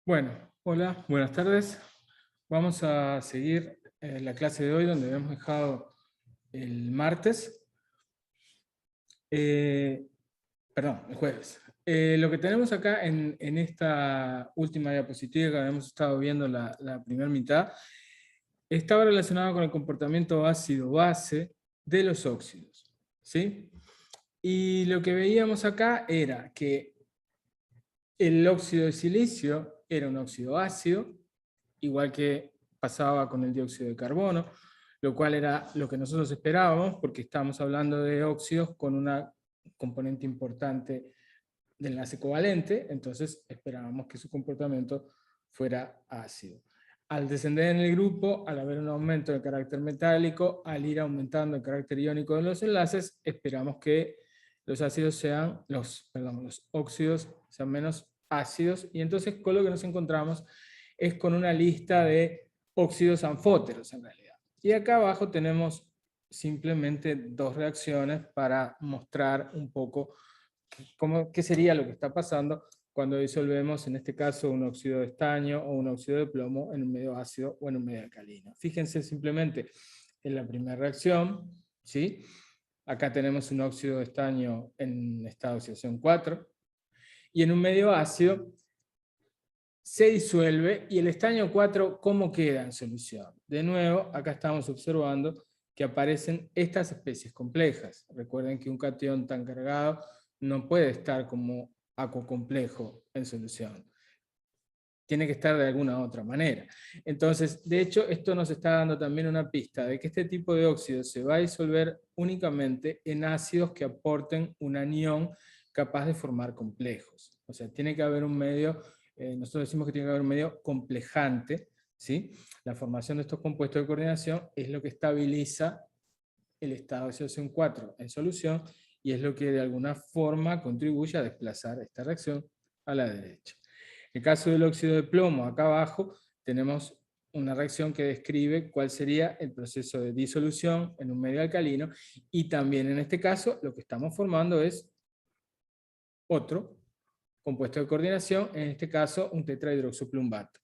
Bueno, hola, buenas tardes. Vamos a seguir la clase de hoy donde habíamos dejado el martes, eh, perdón, el jueves. Lo que tenemos acá en esta última diapositiva que habíamos estado viendo la primera mitad, estaba relacionado con el comportamiento ácido-base de los óxidos, ¿sí? Y lo que veíamos acá era que el óxido de silicio era un óxido ácido, igual que pasaba con el dióxido de carbono, lo cual era lo que nosotros esperábamos, porque estamos hablando de óxidos con una componente importante de enlace covalente, entonces esperábamos que su comportamiento fuera ácido. Al descender en el grupo, al haber un aumento del carácter metálico, al ir aumentando el carácter iónico de los enlaces, esperamos que los ácidos sean, los óxidos sean menos ácidos, y entonces con lo que nos encontramos es con una lista de óxidos anfóteros en realidad. Y acá abajo tenemos simplemente dos reacciones para mostrar un poco qué sería lo que está pasando cuando disolvemos, en este caso, un óxido de estaño o un óxido de plomo en un medio ácido o en un medio alcalino. Fíjense simplemente en la primera reacción, ¿sí? Acá tenemos un óxido de estaño en estado de oxidación 4, y en un medio ácido se disuelve, y el estaño 4, ¿cómo queda en solución? De nuevo, acá estamos observando que aparecen estas especies complejas. Recuerden que un catión tan cargado no puede estar como aquo complejo en solución. Tiene que estar de alguna otra manera. Entonces, de hecho, esto nos está dando también una pista de que este tipo de óxido se va a disolver únicamente en ácidos que aporten un anión capaz de formar complejos. O sea, tiene que haber un medio, nosotros decimos que tiene que haber un medio complejante, ¿sí? La formación de estos compuestos de coordinación es lo que estabiliza el estado de oxidación 4 en solución, y es lo que de alguna forma contribuye a desplazar esta reacción a la derecha. En el caso del óxido de plomo, acá abajo, tenemos una reacción que describe cuál sería el proceso de disolución en un medio alcalino, y también en este caso lo que estamos formando es otro compuesto de coordinación, en este caso un tetrahidroxoplumbato.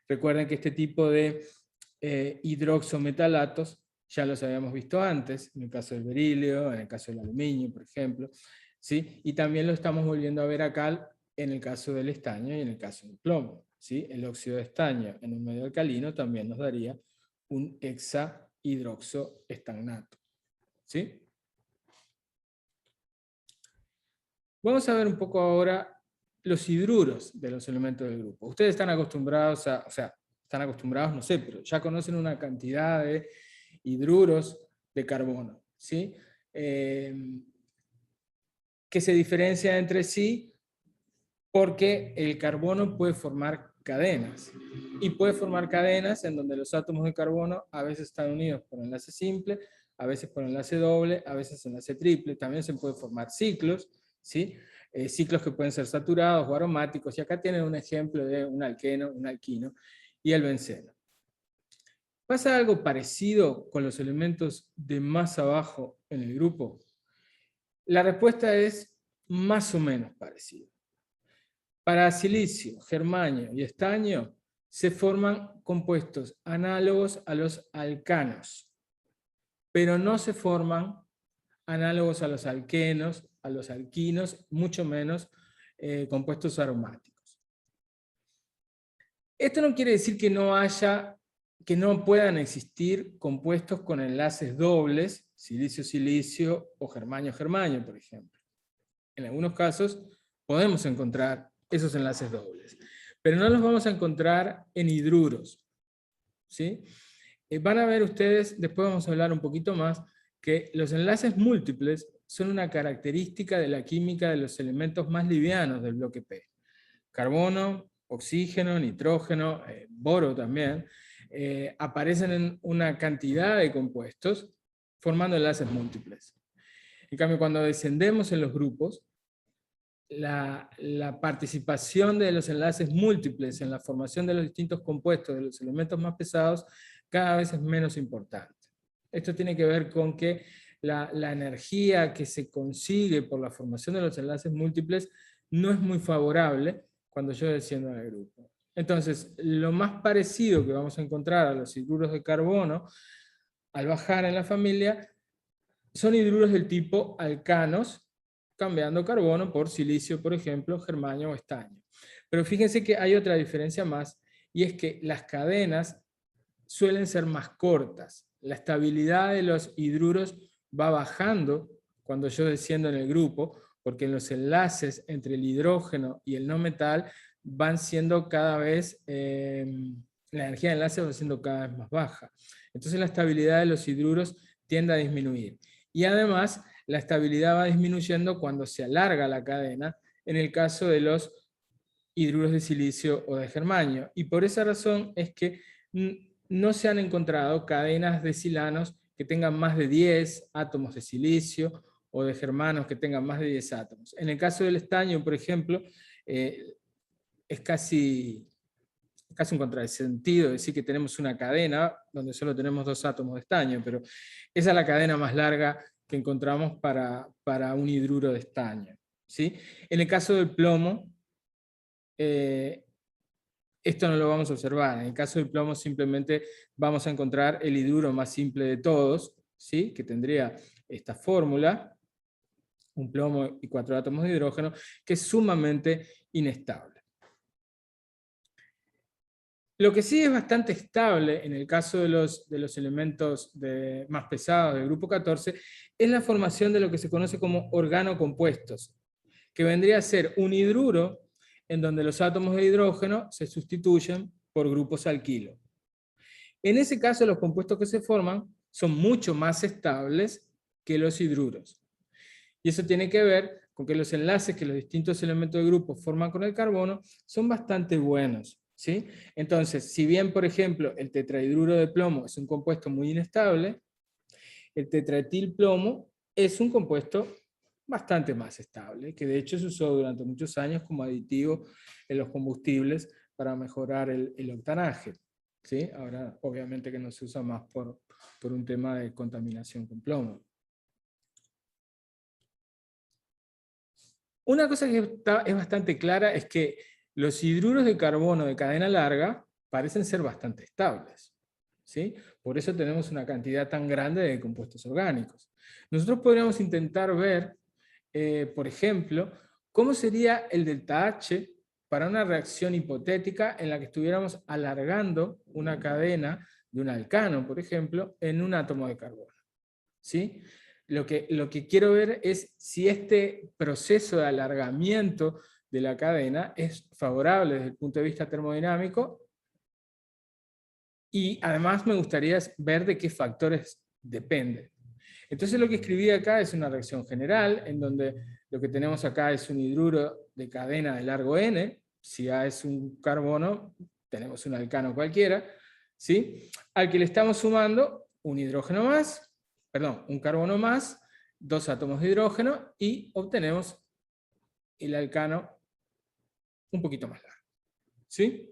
Recuerden que este tipo de hidroxometalatos ya los habíamos visto antes, en el caso del berilio, en el caso del aluminio, por ejemplo, ¿sí? Y también lo estamos volviendo a ver acá en el caso del estaño y en el caso del plomo, ¿sí? El óxido de estaño en un medio alcalino también nos daría un hexahidroxoestagnato, ¿sí? Vamos a ver un poco ahora los hidruros de los elementos del grupo. Ustedes están acostumbrados o sea, están acostumbrados, no sé, pero ya conocen una cantidad de hidruros de carbono, ¿sí? Que se diferencian entre sí porque el carbono puede formar cadenas, y puede formar cadenas en donde los átomos de carbono a veces están unidos por enlace simple, a veces por enlace doble, a veces enlace triple. También se pueden formar ciclos, ¿sí? Ciclos que pueden ser saturados o aromáticos, y acá tienen un ejemplo de un alqueno, un alquino y el benceno. ¿Pasa algo parecido con los elementos de más abajo en el grupo? La respuesta es más o menos parecida. Para silicio, germanio y estaño se forman compuestos análogos a los alcanos, pero no se forman análogos a los alquenos, a los alquinos, mucho menos compuestos aromáticos. Esto no quiere decir que no puedan existir compuestos con enlaces dobles, silicio-silicio o germanio-germanio, por ejemplo. En algunos casos podemos encontrar esos enlaces dobles, pero no los vamos a encontrar en hidruros, ¿sí? Van a ver ustedes, después vamos a hablar un poquito más, que los enlaces múltiples son una característica de la química de los elementos más livianos del bloque P. Carbono, oxígeno, nitrógeno, boro también, aparecen en una cantidad de compuestos formando enlaces múltiples. En cambio, cuando descendemos en los grupos, la participación de los enlaces múltiples en la formación de los distintos compuestos de los elementos más pesados cada vez es menos importante. Esto tiene que ver con que la energía que se consigue por la formación de los enlaces múltiples no es muy favorable cuando yo desciendo en el grupo. Entonces, lo más parecido que vamos a encontrar a los hidruros de carbono, al bajar en la familia, son hidruros del tipo alcanos, cambiando carbono por silicio, por ejemplo, germanio o estaño. Pero fíjense que hay otra diferencia más, y es que las cadenas suelen ser más cortas. La estabilidad de los hidruros va bajando cuando yo desciendo en el grupo, porque los enlaces entre el hidrógeno y el no metal van siendo cada vez, la energía de enlace va siendo cada vez más baja. Entonces la estabilidad de los hidruros tiende a disminuir. Y además, la estabilidad va disminuyendo cuando se alarga la cadena, en el caso de los hidruros de silicio o de germanio. Y por esa razón es que no se han encontrado cadenas de silanos que tengan más de 10 átomos de silicio o de germanos que tengan más de 10 átomos. En el caso del estaño, por ejemplo, es casi un contrasentido decir que tenemos una cadena donde solo tenemos 2 átomos de estaño, pero esa es la cadena más larga que encontramos para un hidruro de estaño, ¿sí? En el caso del plomo, esto no lo vamos a observar. En el caso del plomo simplemente vamos a encontrar el hidruro más simple de todos, ¿sí? Que tendría esta fórmula, un plomo y 4 átomos de hidrógeno, que es sumamente inestable. Lo que sí es bastante estable en el caso de los elementos más pesados del grupo 14 es la formación de lo que se conoce como organocompuestos, que vendría a ser un hidruro en donde los átomos de hidrógeno se sustituyen por grupos alquilo. En ese caso, los compuestos que se forman son mucho más estables que los hidruros. Y eso tiene que ver con que los enlaces que los distintos elementos del grupo forman con el carbono son bastante buenos, ¿sí? Entonces, si bien, por ejemplo, el tetrahidruro de plomo es un compuesto muy inestable, el tetraetilplomo es un compuesto bastante más estable, que de hecho se usó durante muchos años como aditivo en los combustibles para mejorar el octanaje, ¿sí? Ahora, obviamente que no se usa más por un tema de contaminación con plomo. Una cosa que es bastante clara es que los hidruros de carbono de cadena larga parecen ser bastante estables, ¿sí? Por eso tenemos una cantidad tan grande de compuestos orgánicos. Nosotros podríamos intentar ver, por ejemplo, cómo sería el delta H para una reacción hipotética en la que estuviéramos alargando una cadena de un alcano, por ejemplo, en un átomo de carbono, ¿sí? Lo que quiero ver es si este proceso de alargamiento de la cadena es favorable desde el punto de vista termodinámico, y además me gustaría ver de qué factores depende. Entonces lo que escribí acá es una reacción general, en donde lo que tenemos acá es un hidruro de cadena de largo N, si A es un carbono, tenemos un alcano cualquiera, ¿sí? Al que le estamos sumando un hidrógeno más, perdón, un carbono más, 2 átomos de hidrógeno, y obtenemos el alcano un poquito más largo, ¿sí?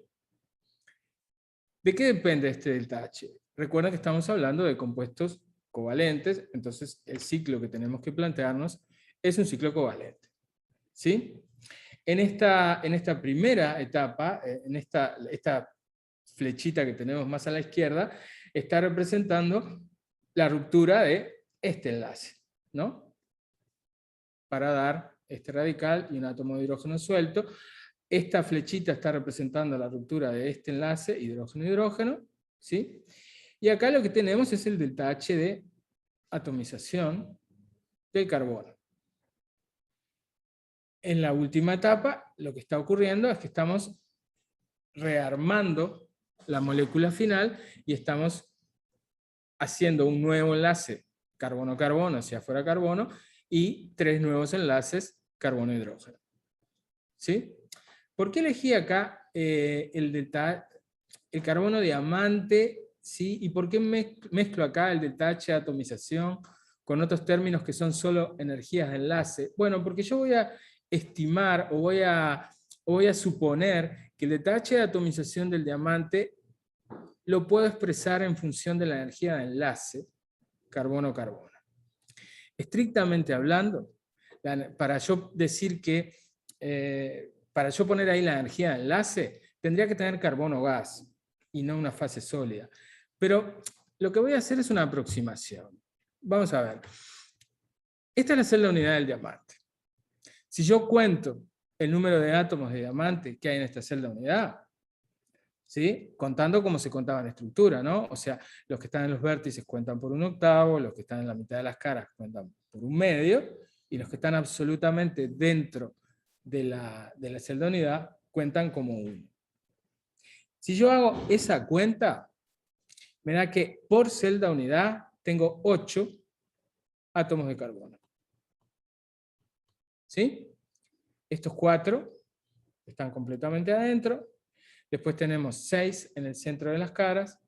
¿De qué depende este delta H? Recuerden que estamos hablando de compuestos covalentes, entonces el ciclo que tenemos que plantearnos es un ciclo covalente, ¿sí? En esta primera etapa, en esta flechita que tenemos más a la izquierda, está representando la ruptura de este enlace, ¿no? Para dar este radical y un átomo de hidrógeno suelto. Esta flechita está representando la ruptura de este enlace, hidrógeno-hidrógeno, ¿sí? Y acá lo que tenemos es el delta H de atomización del carbono. En la última etapa, lo que está ocurriendo es que estamos rearmando la molécula final y estamos haciendo un nuevo enlace carbono-carbono hacia afuera carbono y 3 nuevos enlaces carbono-hidrógeno, ¿sí? ¿Por qué elegí acá el carbono diamante, ¿sí? ¿Y por qué mezclo acá el delta H de atomización con otros términos que son solo energías de enlace? Bueno, porque yo voy a estimar o voy a suponer que el delta H de atomización del diamante lo puedo expresar en función de la energía de enlace carbono-carbono. Estrictamente hablando, para yo decir que para yo poner ahí la energía de enlace, tendría que tener carbono gas y no una fase sólida. Pero lo que voy a hacer es una aproximación. Vamos a ver. Esta es la celda unidad del diamante. Si yo cuento el número de átomos de diamante que hay en esta celda unidad, ¿sí? Contando como se contaba en estructura, ¿no? O sea, los que están en los vértices cuentan por 1/8, los que están en la mitad de las caras cuentan por 1/2, y los que están absolutamente dentro de la celda unidad cuentan como 1. Si yo hago esa cuenta, me da que por celda unidad tengo 8 átomos de carbono. ¿Sí? Estos 4 están completamente adentro. Después tenemos 6 en el centro de las caras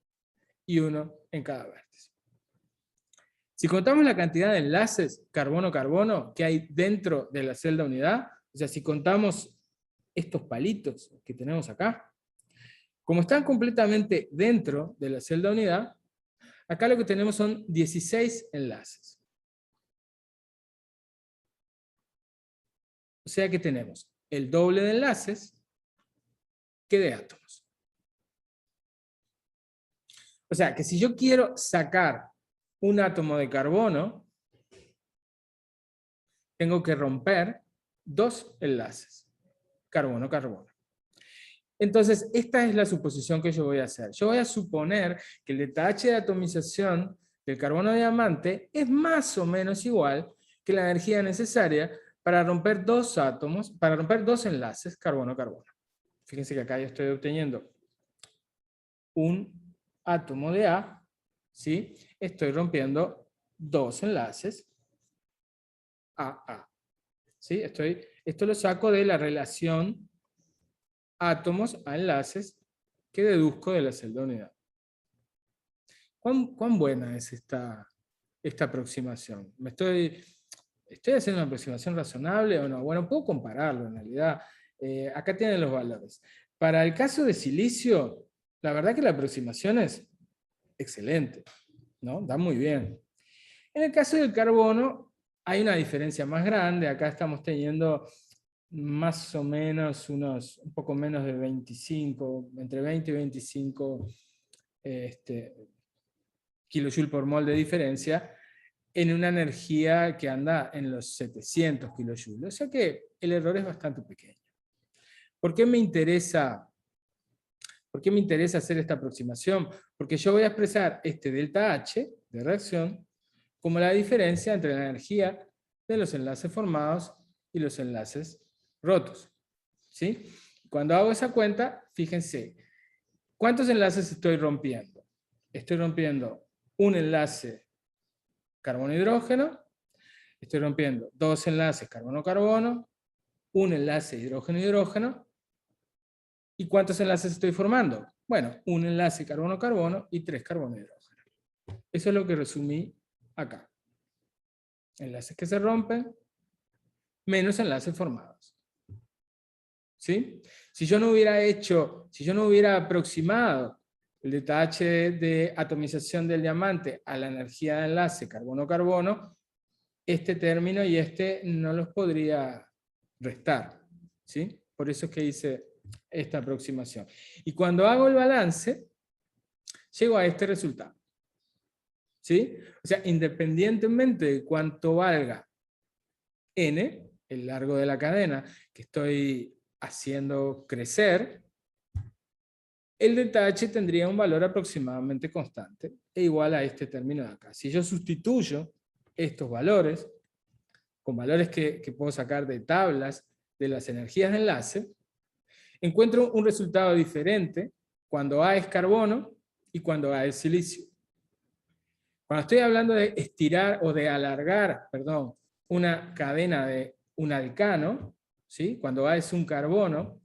y 1 en cada vértice. Si contamos la cantidad de enlaces carbono-carbono que hay dentro de la celda unidad, o sea, si contamos estos palitos que tenemos acá, como están completamente dentro de la celda unidad, acá lo que tenemos son 16 enlaces. O sea que tenemos el doble de enlaces que de átomos. O sea que si yo quiero sacar un átomo de carbono, tengo que romper 2 enlaces, carbono-carbono. Entonces, esta es la suposición que yo voy a hacer. Yo voy a suponer que el delta-H de atomización del carbono diamante es más o menos igual que la energía necesaria para romper 2 átomos, para romper 2 enlaces carbono-carbono. Fíjense que acá yo estoy obteniendo un átomo de A, ¿sí? Estoy rompiendo 2 enlaces AA. ¿Sí? Esto lo saco de la relación átomos a enlaces que deduzco de la celda unidad. ¿Cuán buena es esta aproximación? ¿Estoy haciendo una aproximación razonable o no? Bueno, puedo compararlo en realidad. Acá tienen los valores. Para el caso de silicio, la verdad que la aproximación es excelente, ¿no? Da muy bien. En el caso del carbono, hay una diferencia más grande. Acá estamos teniendo más o menos un poco menos de 25, entre 20 y 25 kilojoule por mol de diferencia, en una energía que anda en los 700 kilojoules. O sea que el error es bastante pequeño. ¿Por qué me interesa hacer esta aproximación? Porque yo voy a expresar este delta H de reacción como la diferencia entre la energía de los enlaces formados y los enlaces rotos. ¿Sí? Cuando hago esa cuenta, fíjense, ¿cuántos enlaces estoy rompiendo? Estoy rompiendo un enlace carbono-hidrógeno, estoy rompiendo 2 enlaces carbono-carbono, un enlace hidrógeno-hidrógeno, ¿y cuántos enlaces estoy formando? Bueno, un enlace carbono-carbono y 3 carbono-hidrógeno. Eso es lo que resumí acá. Enlaces que se rompen, menos enlaces formados. ¿Sí? Si yo no hubiera aproximado el delta H de atomización del diamante a la energía de enlace carbono-carbono, este término y este no los podría restar. ¿Sí? Por eso es que hice esta aproximación. Y cuando hago el balance, llego a este resultado. ¿Sí? O sea, independientemente de cuánto valga n, el largo de la cadena que estoy haciendo crecer, el delta H tendría un valor aproximadamente constante e igual a este término de acá. Si yo sustituyo estos valores con valores que puedo sacar de tablas de las energías de enlace, encuentro un resultado diferente cuando A es carbono y cuando A es silicio. Cuando estoy hablando de estirar o de alargar, perdón, una cadena de un alcano, ¿sí? Cuando A es un carbono,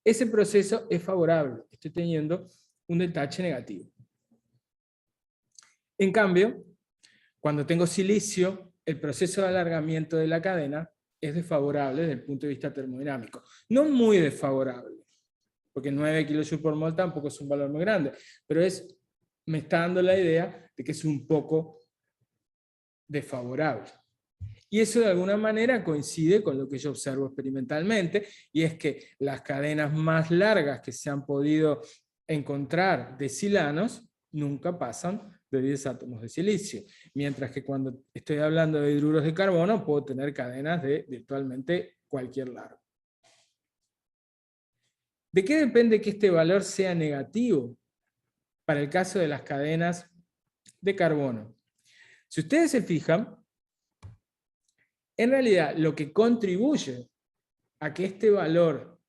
ese proceso es favorable. Estoy teniendo un delta H negativo. En cambio, cuando tengo silicio, el proceso de alargamiento de la cadena es desfavorable desde el punto de vista termodinámico. No muy desfavorable, porque 9 kJ por mol tampoco es un valor muy grande, pero me está dando la idea de que es un poco desfavorable. Y eso de alguna manera coincide con lo que yo observo experimentalmente, y es que las cadenas más largas que se han podido encontrar de silanos nunca pasan de 10 átomos de silicio, mientras que cuando estoy hablando de hidruros de carbono puedo tener cadenas de virtualmente cualquier largo. ¿De qué depende que este valor sea negativo para el caso de las cadenas de carbono? Si ustedes se fijan, en realidad lo que contribuye a que este valor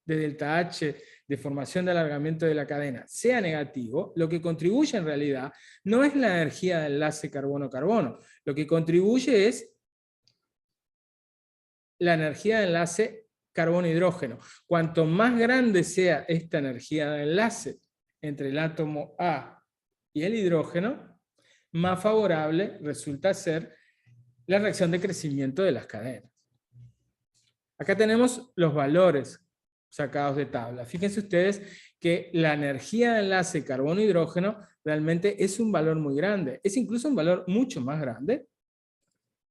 de delta H de formación de alargamiento de la cadena sea negativo, lo que contribuye en realidad no es la energía de enlace carbono-carbono, lo que contribuye es la energía de enlace carbono-hidrógeno. Cuanto más grande sea esta energía de enlace entre el átomo A y el hidrógeno, más favorable resulta ser la reacción de crecimiento de las cadenas. Acá tenemos los valores sacados de tabla. Fíjense ustedes que la energía de enlace carbono-hidrógeno realmente es un valor muy grande. Es incluso un valor mucho más grande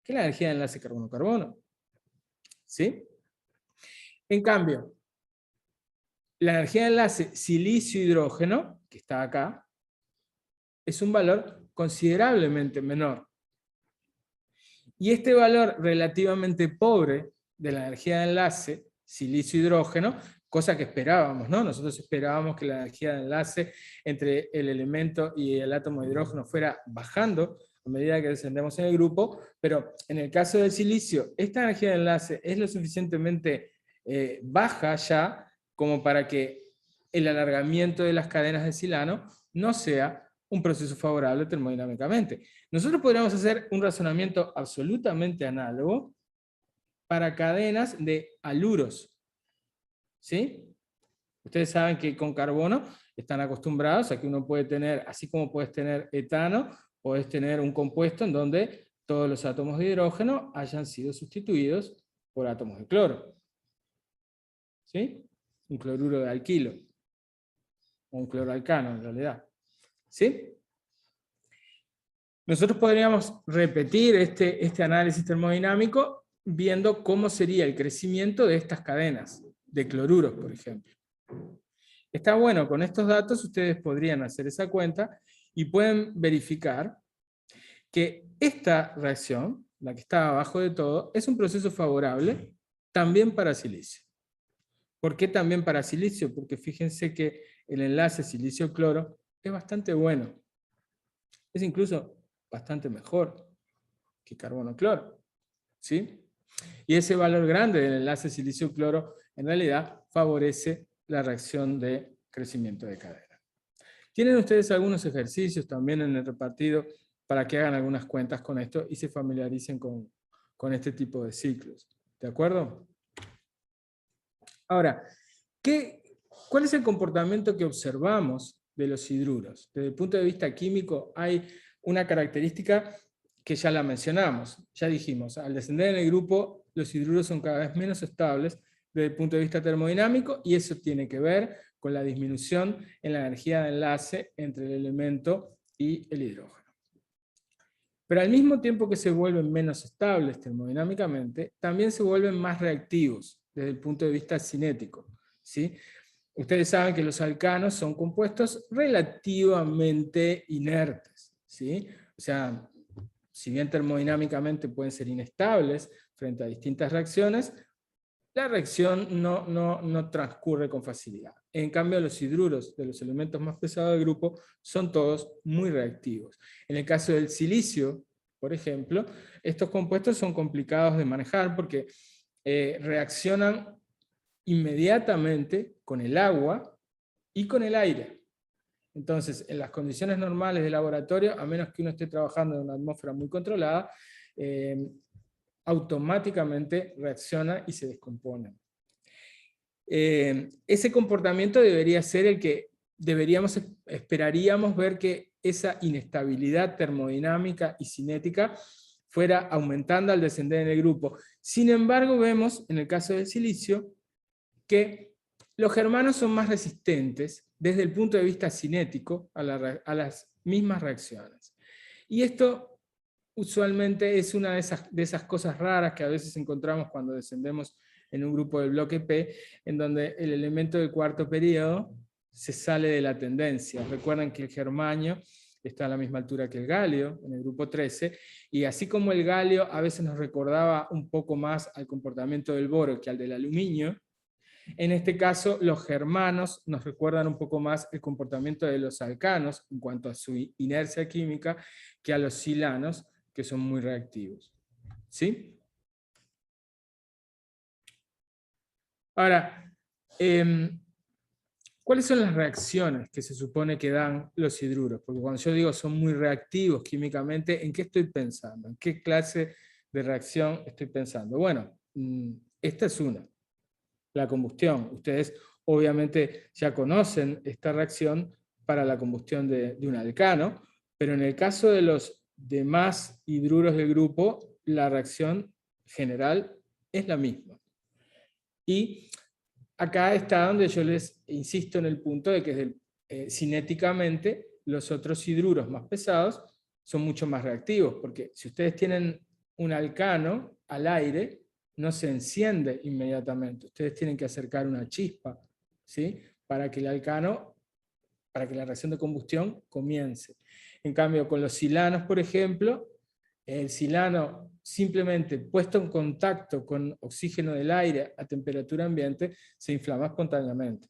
que la energía de enlace carbono-carbono. ¿Sí? En cambio, la energía de enlace silicio-hidrógeno, que está acá, es un valor considerablemente menor. Y este valor relativamente pobre de la energía de enlace silicio-hidrógeno, cosa que esperábamos, ¿no? Nosotros esperábamos que la energía de enlace entre el elemento y el átomo de hidrógeno fuera bajando a medida que descendemos en el grupo, pero en el caso del silicio, esta energía de enlace es lo suficientemente baja ya como para que el alargamiento de las cadenas de silano no sea un proceso favorable termodinámicamente. Nosotros podríamos hacer un razonamiento absolutamente análogo para cadenas de haluros. ¿Sí? Ustedes saben que con carbono están acostumbrados a que uno puede tener, así como puedes tener etano, puedes tener un compuesto en donde todos los átomos de hidrógeno hayan sido sustituidos por átomos de cloro. ¿Sí? Un cloruro de alquilo. O un cloroalcano en realidad. ¿Sí? Nosotros podríamos repetir este análisis termodinámico viendo cómo sería el crecimiento de estas cadenas de cloruros, por ejemplo. Está bueno, con estos datos ustedes podrían hacer esa cuenta y pueden verificar que esta reacción, la que está abajo de todo, es un proceso favorable también para silicio. ¿Por qué también para silicio? Porque fíjense que el enlace silicio-cloro es bastante bueno. Es incluso bastante mejor que carbono-cloro. ¿Sí? Y ese valor grande del enlace silicio-cloro en realidad favorece la reacción de crecimiento de cadena. Tienen ustedes algunos ejercicios también en el repartido para que hagan algunas cuentas con esto y se familiaricen con este tipo de ciclos. ¿De acuerdo? Ahora, ¿cuál es el comportamiento que observamos de los hidruros? Desde el punto de vista químico hay una característica que ya la mencionamos. Ya dijimos, al descender en el grupo, los hidruros son cada vez menos estables desde el punto de vista termodinámico, y eso tiene que ver con la disminución en la energía de enlace entre el elemento y el hidrógeno. Pero al mismo tiempo que se vuelven menos estables termodinámicamente, también se vuelven más reactivos desde el punto de vista cinético. ¿Sí? Ustedes saben que los alcanos son compuestos relativamente inertes. ¿Sí? O sea, si bien termodinámicamente pueden ser inestables frente a distintas reacciones, la reacción no transcurre con facilidad. En cambio, los hidruros de los elementos más pesados del grupo son todos muy reactivos. En el caso del silicio, por ejemplo, estos compuestos son complicados de manejar porque reaccionan inmediatamente con el agua y con el aire. Entonces, en las condiciones normales de laboratorio, a menos que uno esté trabajando en una atmósfera muy controlada, automáticamente reacciona y se descompone. Ese comportamiento debería ser el que esperaríamos ver, que esa inestabilidad termodinámica y cinética fuera aumentando al descender en el grupo. Sin embargo, vemos en el caso del silicio que los germanos son más resistentes desde el punto de vista cinético a las mismas reacciones. Y esto usualmente es una de esas cosas raras que a veces encontramos cuando descendemos en un grupo del bloque P, en donde el elemento del cuarto periodo se sale de la tendencia. Recuerden que el germanio está a la misma altura que el galio, en el grupo 13, y así como el galio a veces nos recordaba un poco más al comportamiento del boro que al del aluminio, en este caso los germanos nos recuerdan un poco más el comportamiento de los alcanos en cuanto a su inercia química que a los silanos, que son muy reactivos. ¿Sí? Ahora, ¿cuáles son las reacciones que se supone que dan los hidruros? Porque cuando yo digo son muy reactivos químicamente, ¿en qué estoy pensando? ¿En qué clase de reacción estoy pensando? Bueno, esta es una, la combustión. Ustedes obviamente ya conocen esta reacción para la combustión de un alcano, pero en el caso de los demás hidruros del grupo, la reacción general es la misma. Y acá está donde yo les insisto en el punto de que cinéticamente los otros hidruros más pesados son mucho más reactivos, porque si ustedes tienen un alcano al aire, no se enciende inmediatamente. Ustedes tienen que acercar una chispa, ¿sí? Para que el alcano, para que la reacción de combustión comience. En cambio, con los silanos, por ejemplo, el silano simplemente puesto en contacto con oxígeno del aire a temperatura ambiente se inflama espontáneamente.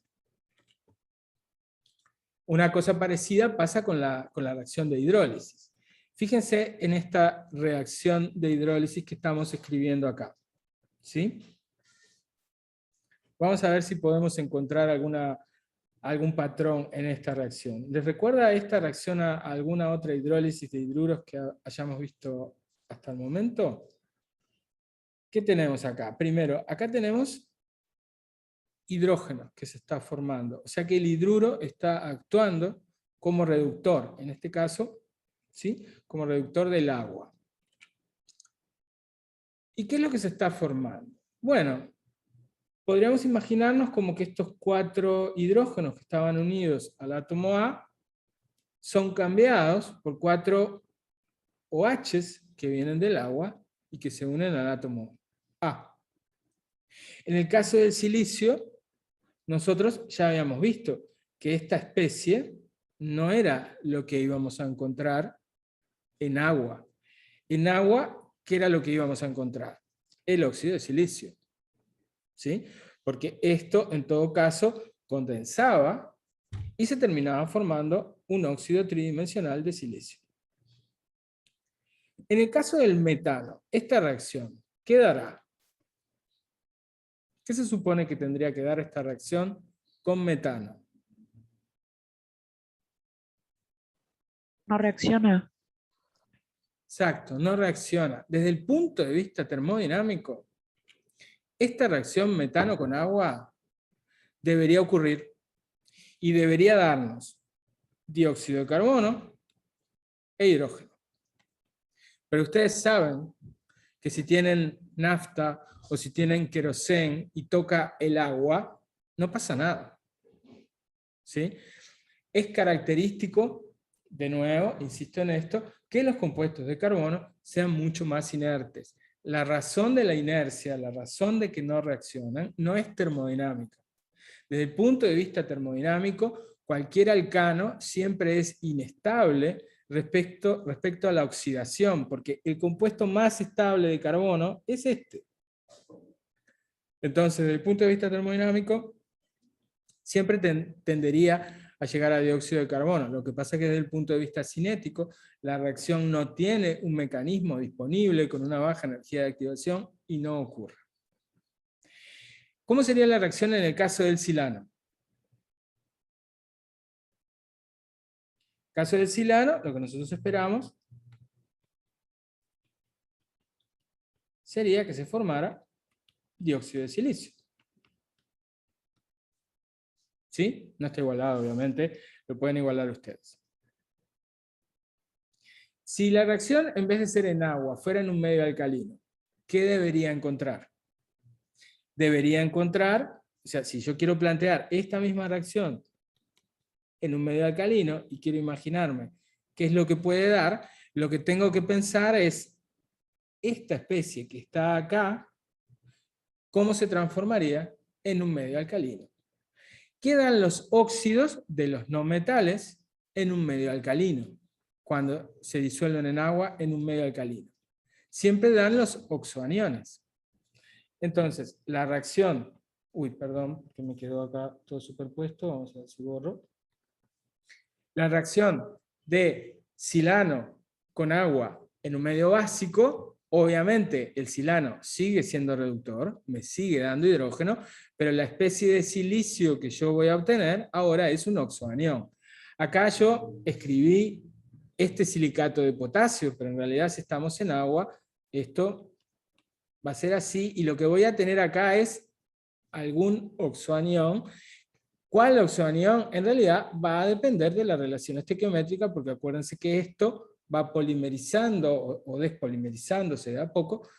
Una cosa parecida pasa con la reacción de hidrólisis. Fíjense en esta reacción de hidrólisis que estamos escribiendo acá. ¿Sí? Vamos a ver si podemos encontrar algún patrón en esta reacción. ¿Les recuerda esta reacción a alguna otra hidrólisis de hidruros que hayamos visto hasta el momento? ¿Qué tenemos acá? Primero, acá tenemos hidrógeno que se está formando. O sea que el hidruro está actuando como reductor, en este caso, ¿sí? Como reductor del agua. ¿Y qué es lo que se está formando? Bueno, podríamos imaginarnos como que estos 4 hidrógenos que estaban unidos al átomo A son cambiados por 4 OHs que vienen del agua y que se unen al átomo A. En el caso del silicio, nosotros ya habíamos visto que esta especie no era lo que íbamos a encontrar en agua. En agua, ¿qué era lo que íbamos a encontrar? El óxido de silicio. ¿Sí? Porque esto, en todo caso, condensaba y se terminaba formando un óxido tridimensional de silicio. En el caso del metano, esta reacción, ¿qué dará? ¿Qué se supone que tendría que dar esta reacción con metano? No reacciona. Exacto, no reacciona. Desde el punto de vista termodinámico, esta reacción metano con agua debería ocurrir y debería darnos dióxido de carbono e hidrógeno. Pero ustedes saben que si tienen nafta o si tienen queroseno y toca el agua, no pasa nada. ¿Sí? Es característico, de nuevo, insisto en esto, que los compuestos de carbono sean mucho más inertes. La razón de la inercia, la razón de que no reaccionan, no es termodinámica. Desde el punto de vista termodinámico, cualquier alcano siempre es inestable respecto a la oxidación, porque el compuesto más estable de carbono es este. Entonces, desde el punto de vista termodinámico, siempre tendería a llegar a dióxido de carbono. Lo que pasa es que desde el punto de vista cinético, la reacción no tiene un mecanismo disponible con una baja energía de activación y no ocurre. ¿Cómo sería la reacción en el caso del silano? En el caso del silano, lo que nosotros esperamos sería que se formara dióxido de silicio. ¿Sí? No está igualado, obviamente, lo pueden igualar ustedes. Si la reacción, en vez de ser en agua, fuera en un medio alcalino, ¿qué debería encontrar? Debería encontrar, o sea, si yo quiero plantear esta misma reacción en un medio alcalino y quiero imaginarme qué es lo que puede dar, Lo que tengo que pensar es, esta especie que está acá, ¿cómo se transformaría en un medio alcalino? Quedan los óxidos de los no metales en un medio alcalino, cuando se disuelven en agua en un medio alcalino. Siempre dan los oxoaniones. Entonces, la reacción, perdón, que me quedó acá todo superpuesto, vamos a ver si borro. La reacción de silano con agua en un medio básico, obviamente el silano sigue siendo reductor, me sigue dando hidrógeno, pero la especie de silicio que yo voy a obtener ahora es un oxoanión. Acá yo escribí este silicato de potasio, pero en realidad si estamos en agua, esto va a ser así, y lo que voy a tener acá es algún oxoanión. ¿Cuál oxoanión? En realidad va a depender de la relación estequiométrica, porque acuérdense que esto va polimerizando o despolimerizándose de a poco,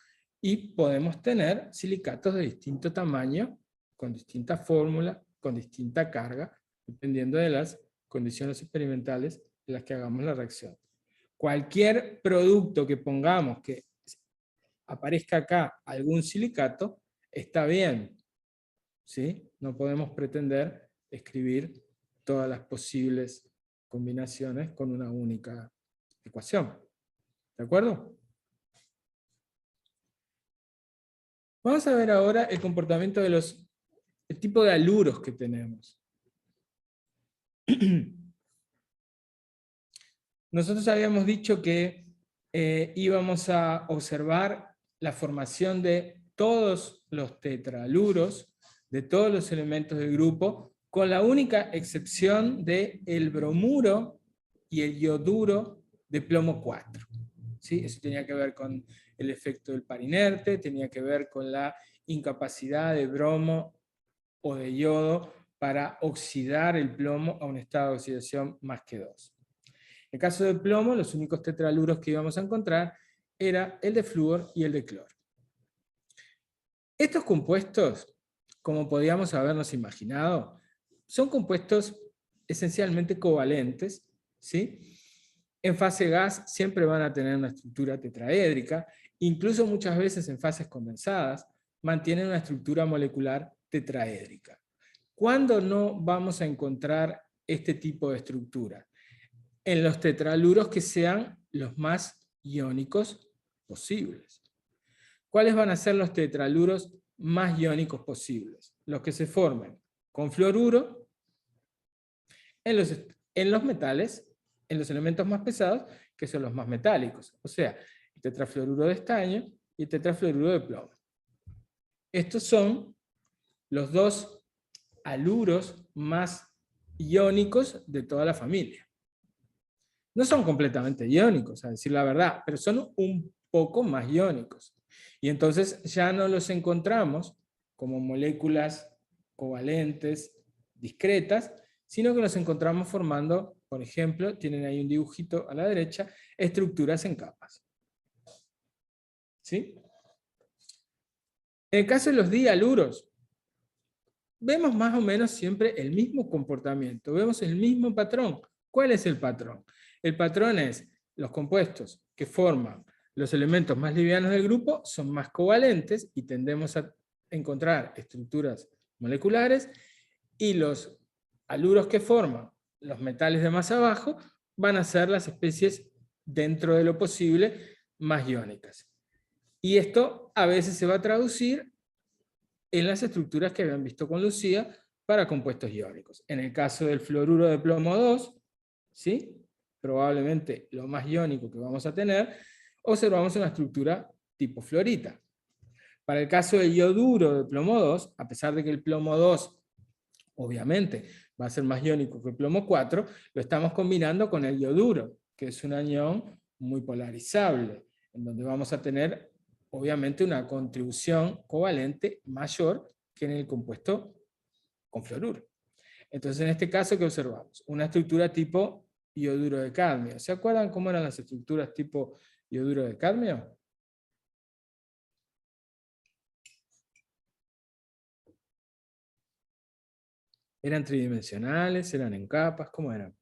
y podemos tener silicatos de distinto tamaño, con distinta fórmula, con distinta carga, dependiendo de las condiciones experimentales en las que hagamos la reacción. Cualquier producto que pongamos que aparezca acá algún silicato, está bien, ¿sí? No podemos pretender escribir todas las posibles combinaciones con una única ecuación. ¿De acuerdo? Vamos a ver ahora el comportamiento de el tipo de haluros que tenemos. Nosotros habíamos dicho que íbamos a observar la formación de todos los tetrahaluros, de todos los elementos del grupo, con la única excepción del bromuro y el ioduro de plomo 4. ¿Sí? Eso tenía que ver con el efecto del par inerte, tenía que ver con la incapacidad de bromo o de yodo para oxidar el plomo a un estado de oxidación más que 2. En el caso del plomo, los únicos tetrahaluros que íbamos a encontrar era el de flúor y el de cloro. Estos compuestos, como podíamos habernos imaginado, son compuestos esencialmente covalentes, ¿sí? En fase gas siempre van a tener una estructura tetraédrica, incluso muchas veces en fases condensadas mantienen una estructura molecular tetraédrica. ¿Cuándo no vamos a encontrar este tipo de estructura? En los tetrahaluros que sean los más iónicos posibles. ¿Cuáles van a ser los tetrahaluros más iónicos posibles? Los que se formen con fluoruro en los metales, en los elementos más pesados, que son los más metálicos. O sea, el tetrafluoruro de estaño y el tetrafluoruro de plomo. Estos son los dos haluros más iónicos de toda la familia. No son completamente iónicos, a decir la verdad, pero son un poco más iónicos. Y entonces ya no los encontramos como moléculas covalentes, discretas, sino que los encontramos formando, por ejemplo, tienen ahí un dibujito a la derecha, estructuras en capas. ¿Sí? En el caso de los dialuros, vemos más o menos siempre el mismo comportamiento, vemos el mismo patrón. ¿Cuál es el patrón? El patrón es los compuestos que forman los elementos más livianos del grupo son más covalentes y tendemos a encontrar estructuras moleculares, y los haluros que forman los metales de más abajo van a ser las especies dentro de lo posible más iónicas. Y esto a veces se va a traducir en las estructuras que habían visto con Lucía para compuestos iónicos. En el caso del fluoruro de plomo 2, ¿sí? Probablemente lo más iónico que vamos a tener, observamos una estructura tipo fluorita. Para el caso del ioduro de plomo 2, a pesar de que el plomo 2 obviamente va a ser más iónico que el plomo 4, lo estamos combinando con el ioduro, que es un anión muy polarizable, en donde vamos a tener obviamente una contribución covalente mayor que en el compuesto con fluoruro. Entonces en este caso, ¿qué observamos? Una estructura tipo ioduro de cadmio. ¿Se acuerdan cómo eran las estructuras tipo ioduro de cadmio? ¿Eran tridimensionales? ¿Eran en capas? ¿Cómo eran?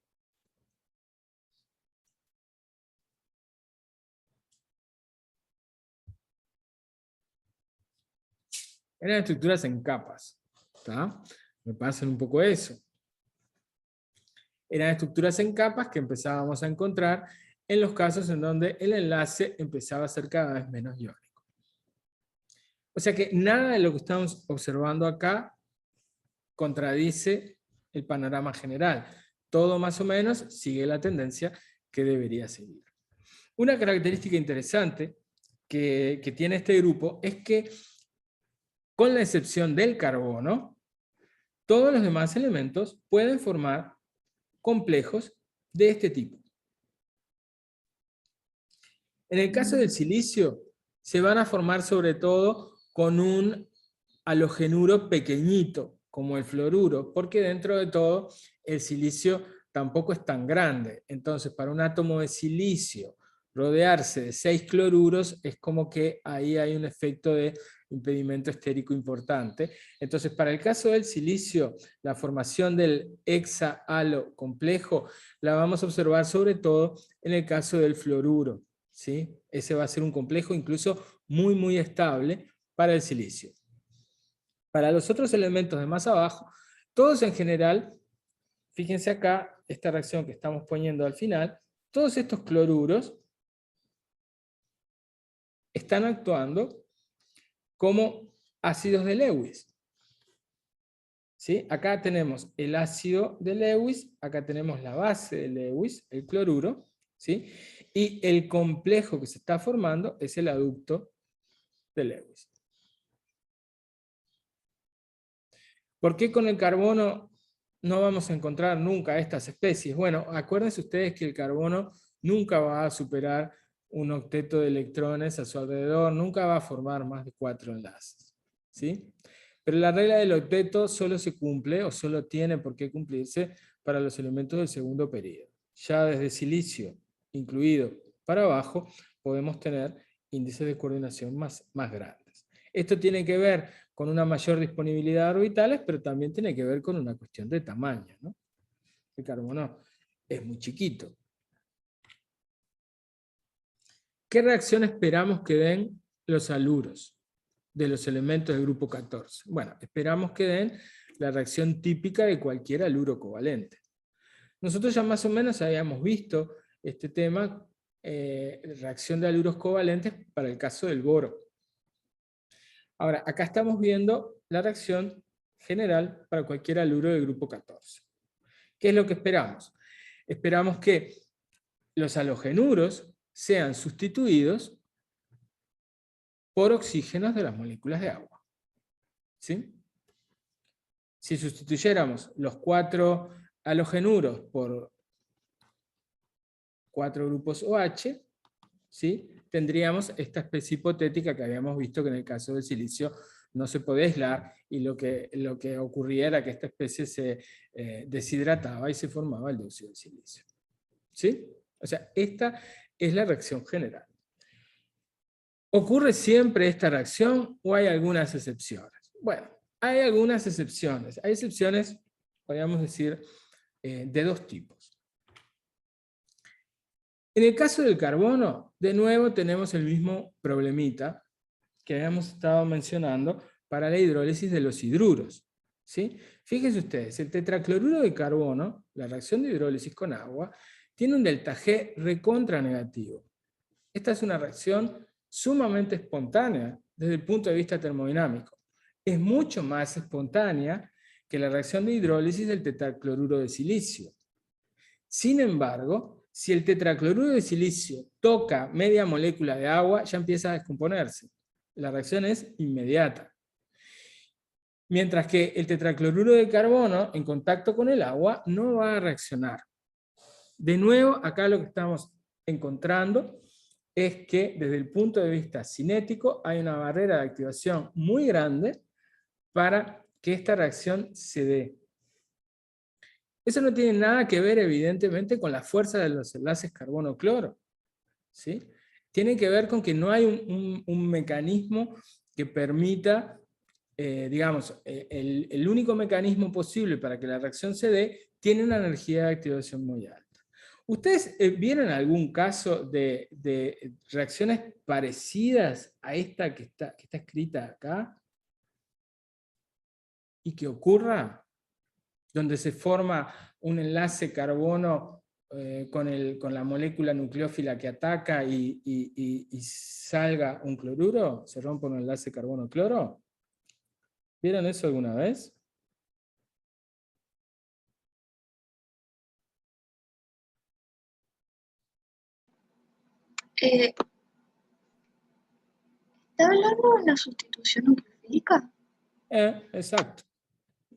Eran estructuras en capas. ¿Tá? Me pasan un poco eso. Eran estructuras en capas que empezábamos a encontrar en los casos en donde el enlace empezaba a ser cada vez menos iónico. O sea que nada de lo que estamos observando acá contradice el panorama general. Todo más o menos sigue la tendencia que debería seguir. Una característica interesante que tiene este grupo es que, con la excepción del carbono, todos los demás elementos pueden formar complejos de este tipo. En el caso del silicio, se van a formar sobre todo con un halogenuro pequeñito, como el fluoruro, porque dentro de todo el silicio tampoco es tan grande. Entonces, para un átomo de silicio rodearse de 6 cloruros es como que ahí hay un efecto de impedimento estérico importante. Entonces, para el caso del silicio, la formación del hexahalo complejo la vamos a observar sobre todo en el caso del fluoruro, ¿sí? Ese va a ser un complejo incluso muy, muy estable para el silicio. Para los otros elementos de más abajo, todos en general, fíjense acá, esta reacción que estamos poniendo al final, todos estos cloruros están actuando como ácidos de Lewis. ¿Sí? Acá tenemos el ácido de Lewis, acá tenemos la base de Lewis, el cloruro, ¿sí? Y el complejo que se está formando es el aducto de Lewis. ¿Por qué con el carbono no vamos a encontrar nunca estas especies? Bueno, acuérdense ustedes que el carbono nunca va a superar un octeto de electrones a su alrededor, nunca va a formar más de 4 enlaces, ¿sí? Pero la regla del octeto solo se cumple, o solo tiene por qué cumplirse, para los elementos del segundo periodo. Ya desde silicio incluido para abajo, podemos tener índices de coordinación más grandes. Esto tiene que ver con una mayor disponibilidad de orbitales, pero también tiene que ver con una cuestión de tamaño, ¿no? El carbono es muy chiquito. ¿Qué reacción esperamos que den los haluros de los elementos del grupo 14? Bueno, esperamos que den la reacción típica de cualquier haluro covalente. Nosotros ya más o menos habíamos visto este tema, reacción de haluros covalentes para el caso del boro. Ahora, acá estamos viendo la reacción general para cualquier haluro del grupo 14. ¿Qué es lo que esperamos? Esperamos que los halogenuros sean sustituidos por oxígenos de las moléculas de agua. ¿Sí? Si sustituyéramos los 4 halogenuros por 4 grupos OH, ¿sí? Tendríamos esta especie hipotética que habíamos visto que en el caso del silicio no se podía aislar, y lo que ocurría era que esta especie se deshidrataba y se formaba el dióxido de silicio. ¿Sí? O sea, esta es la reacción general. ¿Ocurre siempre esta reacción o hay algunas excepciones? Bueno, hay algunas excepciones. Hay excepciones, podríamos decir, de dos tipos. En el caso del carbono, de nuevo tenemos el mismo problemita que habíamos estado mencionando para la hidrólisis de los hidruros. ¿Sí? Fíjense ustedes, el tetracloruro de carbono, la reacción de hidrólisis con agua, tiene un delta G recontra negativo. Esta es una reacción sumamente espontánea desde el punto de vista termodinámico. Es mucho más espontánea que la reacción de hidrólisis del tetracloruro de silicio. Sin embargo, si el tetracloruro de silicio toca media molécula de agua, ya empieza a descomponerse. La reacción es inmediata. Mientras que el tetracloruro de carbono, en contacto con el agua, no va a reaccionar. De nuevo, acá lo que estamos encontrando es que desde el punto de vista cinético hay una barrera de activación muy grande para que esta reacción se dé. Eso no tiene nada que ver, evidentemente, con la fuerza de los enlaces carbono-cloro, ¿sí? Tiene que ver con que no hay un mecanismo que permita, digamos, el único mecanismo posible para que la reacción se dé tiene una energía de activación muy alta. ¿Ustedes vieron algún caso de reacciones parecidas a esta que está escrita acá? y que ocurra, donde se forma un enlace carbono con la molécula nucleófila que ataca y salga un cloruro, se rompe un enlace carbono-cloro. ¿Vieron eso alguna vez? ¿Está hablando de la sustitución nucleofílica? Exacto.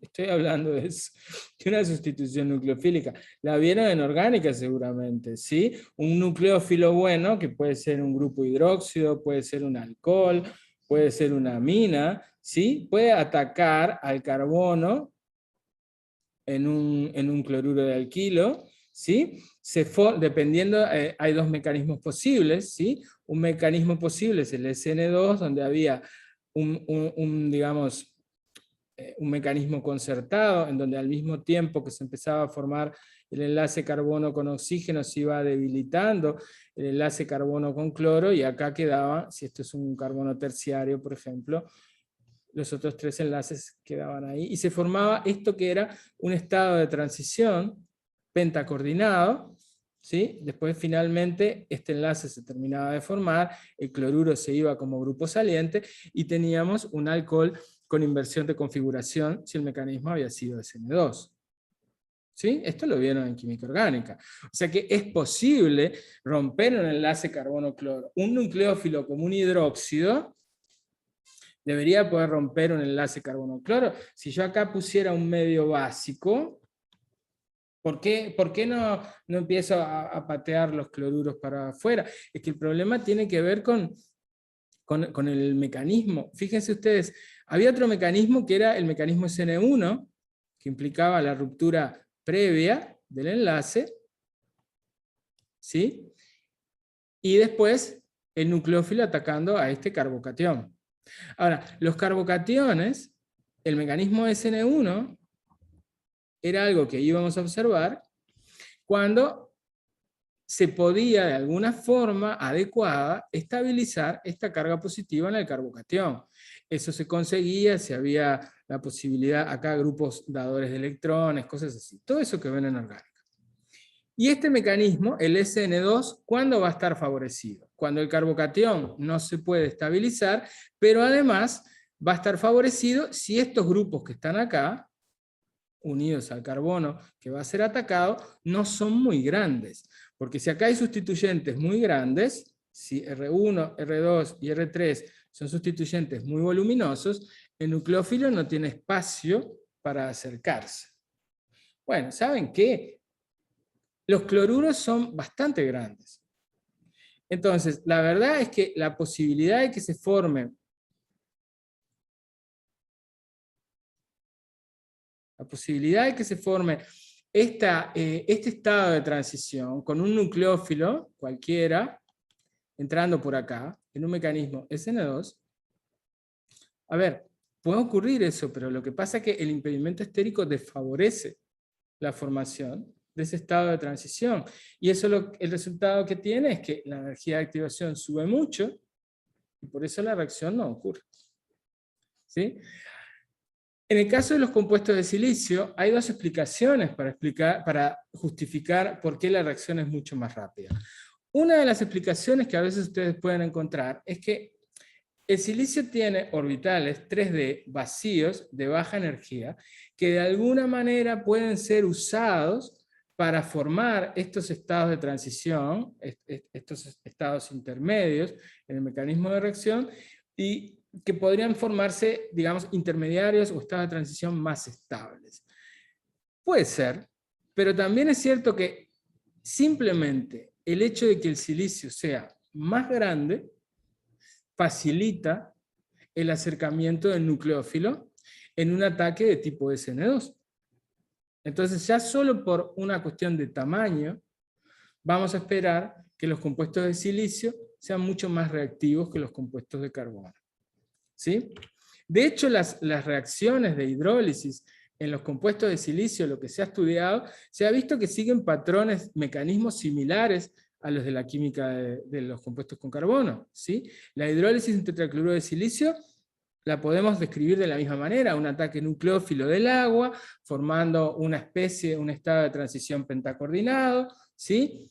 Estoy hablando de eso, de una sustitución nucleofílica. La vieron en orgánica seguramente, ¿sí? Un nucleófilo bueno, que puede ser un grupo hidróxido, puede ser un alcohol, puede ser una amina, ¿sí? Puede atacar al carbono en un cloruro de alquilo, ¿sí? Dependiendo, hay dos mecanismos posibles, ¿sí? Un mecanismo posible es el SN2, donde había digamos, un mecanismo concertado, en donde al mismo tiempo que se empezaba a formar el enlace carbono con oxígeno, se iba debilitando el enlace carbono con cloro, y acá quedaba, si esto es un carbono terciario, por ejemplo, los otros tres enlaces quedaban ahí, y se formaba esto que era un estado de transición pentacoordinado, ¿sí? Después finalmente este enlace se terminaba de formar, el cloruro se iba como grupo saliente, y teníamos un alcohol con inversión de configuración si el mecanismo había sido SN2. ¿Sí? Esto lo vieron en química orgánica. O sea que es posible romper un enlace carbono-cloro. Un nucleófilo como un hidróxido debería poder romper un enlace carbono-cloro. Si yo acá pusiera un medio básico, ¿por qué no empiezo a patear los cloruros para afuera? Es que el problema tiene que ver con el mecanismo. Fíjense ustedes, había otro mecanismo que era el mecanismo SN1, que implicaba la ruptura previa del enlace, ¿sí? Y después el nucleófilo atacando a este carbocatión. Ahora, los carbocationes, el mecanismo SN1, era algo que íbamos a observar cuando se podía de alguna forma adecuada estabilizar esta carga positiva en el carbocatión. Eso se conseguía si había la posibilidad, acá grupos dadores de electrones, cosas así. Todo eso que ven en orgánica. Y este mecanismo, el SN2, ¿cuándo va a estar favorecido? Cuando el carbocatión no se puede estabilizar, pero además va a estar favorecido si estos grupos que están acá, unidos al carbono que va a ser atacado, no son muy grandes. Porque si acá hay sustituyentes muy grandes, si R1, R2 y R3 son sustituyentes muy voluminosos, el nucleófilo no tiene espacio para acercarse. Bueno, ¿saben qué? Los cloruros son bastante grandes. Entonces, la verdad es que la posibilidad de que se forme este estado de transición con un nucleófilo cualquiera, entrando por acá, en un mecanismo SN2, a ver, puede ocurrir eso, pero lo que pasa es que el impedimento estérico desfavorece la formación de ese estado de transición. Y eso el resultado que tiene es que la energía de activación sube mucho, y por eso la reacción no ocurre. ¿Sí? En el caso de los compuestos de silicio, hay dos explicaciones para justificar por qué la reacción es mucho más rápida. Una de las explicaciones que a veces ustedes pueden encontrar es que el silicio tiene orbitales 3D vacíos de baja energía que de alguna manera pueden ser usados para formar estos estados de transición, estos estados intermedios en el mecanismo de reacción, y que podrían formarse, digamos, intermediarios o estados de transición más estables. Puede ser, pero también es cierto que simplemente el hecho de que el silicio sea más grande facilita el acercamiento del nucleófilo en un ataque de tipo SN2. Entonces, ya solo por una cuestión de tamaño, vamos a esperar que los compuestos de silicio sean mucho más reactivos que los compuestos de carbono. ¿Sí? De hecho, las reacciones de hidrólisis en los compuestos de silicio, lo que se ha estudiado, se ha visto que siguen patrones, mecanismos similares a los de la química de los compuestos con carbono. ¿Sí? La hidrólisis en tetracloruro de silicio la podemos describir de la misma manera, un ataque nucleófilo del agua, formando una especie, un estado de transición pentacoordinado, ¿sí?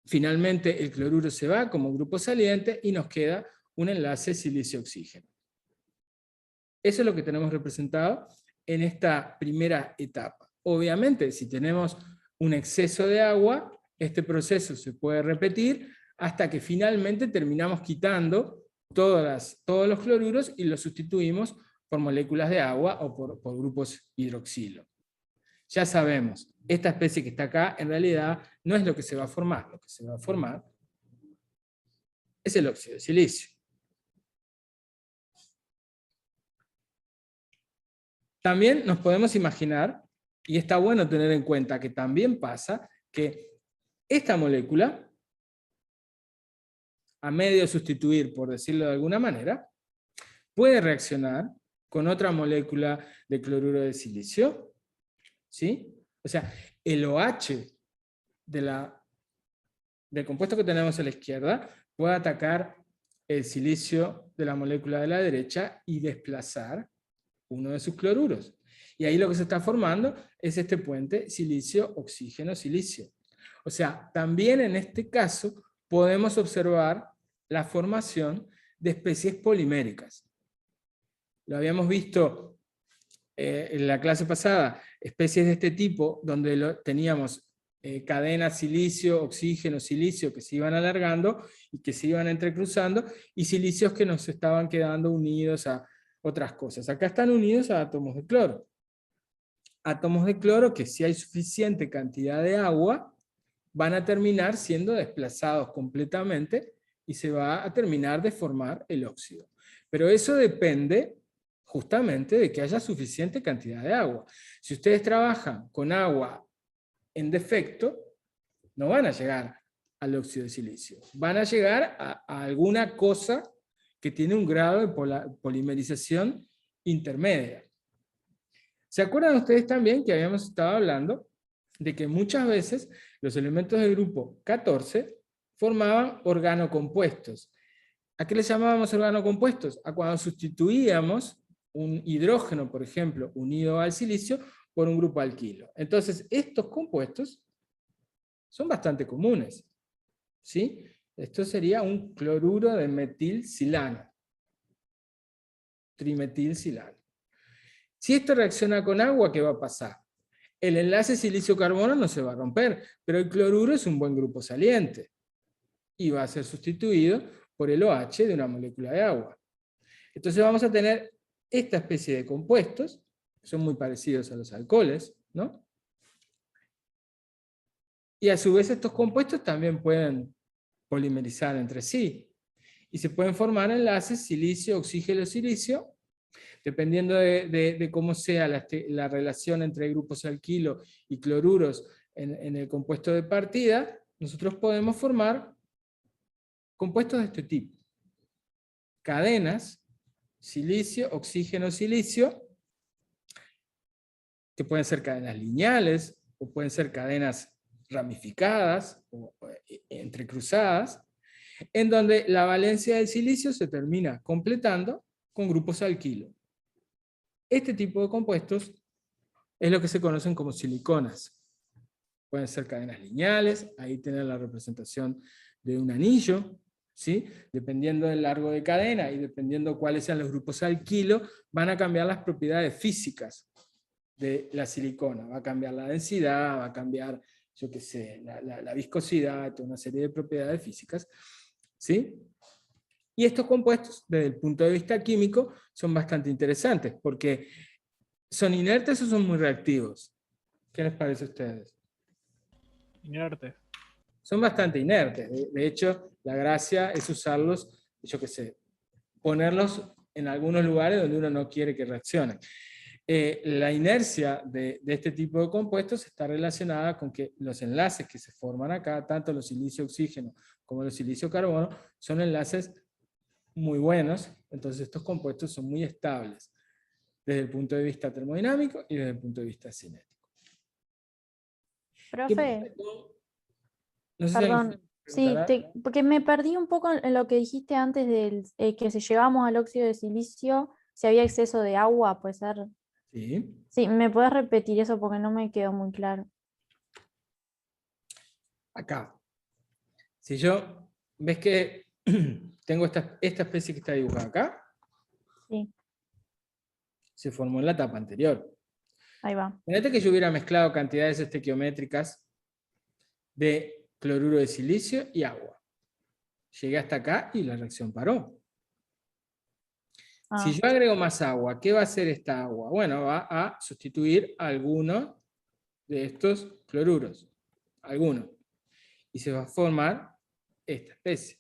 Finalmente el cloruro se va como grupo saliente y nos queda un enlace silicio-oxígeno. Eso es lo que tenemos representado en esta primera etapa. Obviamente, si tenemos un exceso de agua, este proceso se puede repetir hasta que finalmente terminamos quitando todos los cloruros y los sustituimos por moléculas de agua o por grupos hidroxilo. Ya sabemos, esta especie que está acá en realidad no es lo que se va a formar. Lo que se va a formar es el óxido de silicio. También nos podemos imaginar, y está bueno tener en cuenta que también pasa, que esta molécula, a medio de sustituir, por decirlo de alguna manera, puede reaccionar con otra molécula de cloruro de silicio, ¿sí? O sea, el OH del compuesto que tenemos a la izquierda puede atacar el silicio de la molécula de la derecha y desplazar uno de sus cloruros. Y ahí lo que se está formando es este puente silicio-oxígeno-silicio. O sea, también en este caso podemos observar la formación de especies poliméricas. Lo habíamos visto en la clase pasada, especies de este tipo, donde teníamos cadenas silicio-oxígeno-silicio que se iban alargando y que se iban entrecruzando, y silicios que nos estaban quedando unidos a otras cosas. Acá están unidos a átomos de cloro. Átomos de cloro que, si hay suficiente cantidad de agua, van a terminar siendo desplazados completamente y se va a terminar de formar el óxido. Pero eso depende justamente de que haya suficiente cantidad de agua. Si ustedes trabajan con agua en defecto, no van a llegar al óxido de silicio. Van a llegar a alguna cosa que tiene un grado de polimerización intermedia. ¿Se acuerdan ustedes también que habíamos estado hablando de que muchas veces los elementos del grupo 14 formaban organocompuestos? ¿A qué les llamábamos organocompuestos? A cuando sustituíamos un hidrógeno, por ejemplo, unido al silicio, por un grupo alquilo. Entonces, estos compuestos son bastante comunes, ¿sí? Esto sería un cloruro de metilsilano, trimetilsilano. Si esto reacciona con agua, ¿qué va a pasar? El enlace silicio-carbono no se va a romper, pero el cloruro es un buen grupo saliente y va a ser sustituido por el OH de una molécula de agua. Entonces vamos a tener esta especie de compuestos, que son muy parecidos a los alcoholes, ¿no? Y a su vez estos compuestos también pueden polimerizar entre sí, y se pueden formar enlaces silicio-oxígeno-silicio, dependiendo de cómo sea la relación entre grupos alquilo y cloruros en el compuesto de partida, nosotros podemos formar compuestos de este tipo. Cadenas, silicio, oxígeno, silicio, que pueden ser cadenas lineales, o pueden ser cadenas ramificadas, o entrecruzadas, en donde la valencia del silicio se termina completando con grupos alquilo. Este tipo de compuestos es lo que se conocen como siliconas. Pueden ser cadenas lineales, ahí tienen la representación de un anillo, ¿sí? Dependiendo del largo de cadena y dependiendo cuáles sean los grupos alquilo, van a cambiar las propiedades físicas de la silicona. Va a cambiar la densidad, va a cambiar, yo qué sé, la viscosidad, toda una serie de propiedades físicas, ¿sí? Y estos compuestos, desde el punto de vista químico, son bastante interesantes, porque ¿son inertes o son muy reactivos? ¿Qué les parece a ustedes? Inertes. Son bastante inertes. De hecho, la gracia es usarlos, yo qué sé, ponerlos en algunos lugares donde uno no quiere que reaccionen. La inercia de este tipo de compuestos está relacionada con que los enlaces que se forman acá, tanto los silicio-oxígeno como los silicio-carbono, son enlaces muy buenos, entonces estos compuestos son muy estables desde el punto de vista termodinámico y desde el punto de vista cinético. Profe, No sé si perdón, alguien- Sí, porque me perdí un poco en lo que dijiste antes del que si llegamos al óxido de silicio, si había exceso de agua, puede ser. Sí. Sí, ¿me puedes repetir eso porque no me quedó muy claro? Acá. Si yo, ¿ves que tengo esta especie que está dibujada acá? Sí, Se formó en la etapa anterior. ahí va. Fíjate que yo hubiera mezclado cantidades estequiométricas de cloruro de silicio y agua. Llegué hasta acá y la reacción paró. Si Ah, yo agrego más agua, ¿qué va a hacer esta agua? Bueno, va a sustituir alguno de estos cloruros. Alguno. Y se va a formar esta especie.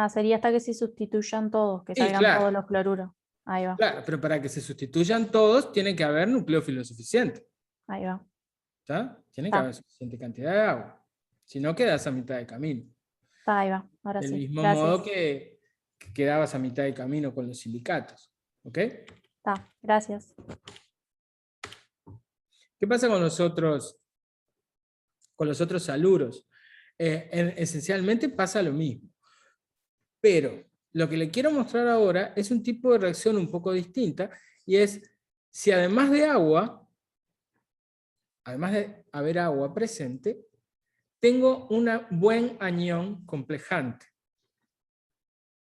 sería hasta que se sustituyan todos, que Y salgan todos claro, los cloruros. Ahí va, claro, pero para que se sustituyan todos, tiene que haber nucleófilo suficiente. ahí va. ¿Está? Tiene que Está, haber suficiente cantidad de agua. Si no, quedas a mitad de camino. está, ahí va. Ahora Del sí. mismo Gracias. modo que quedabas a mitad de camino con los silicatos. ¿Ok? Está, gracias. ¿Qué pasa con los otros haluros? Esencialmente pasa lo mismo. Pero lo que le quiero mostrar ahora es un tipo de reacción un poco distinta, y es si además de agua, además de haber agua presente, tengo un buen anión complejante.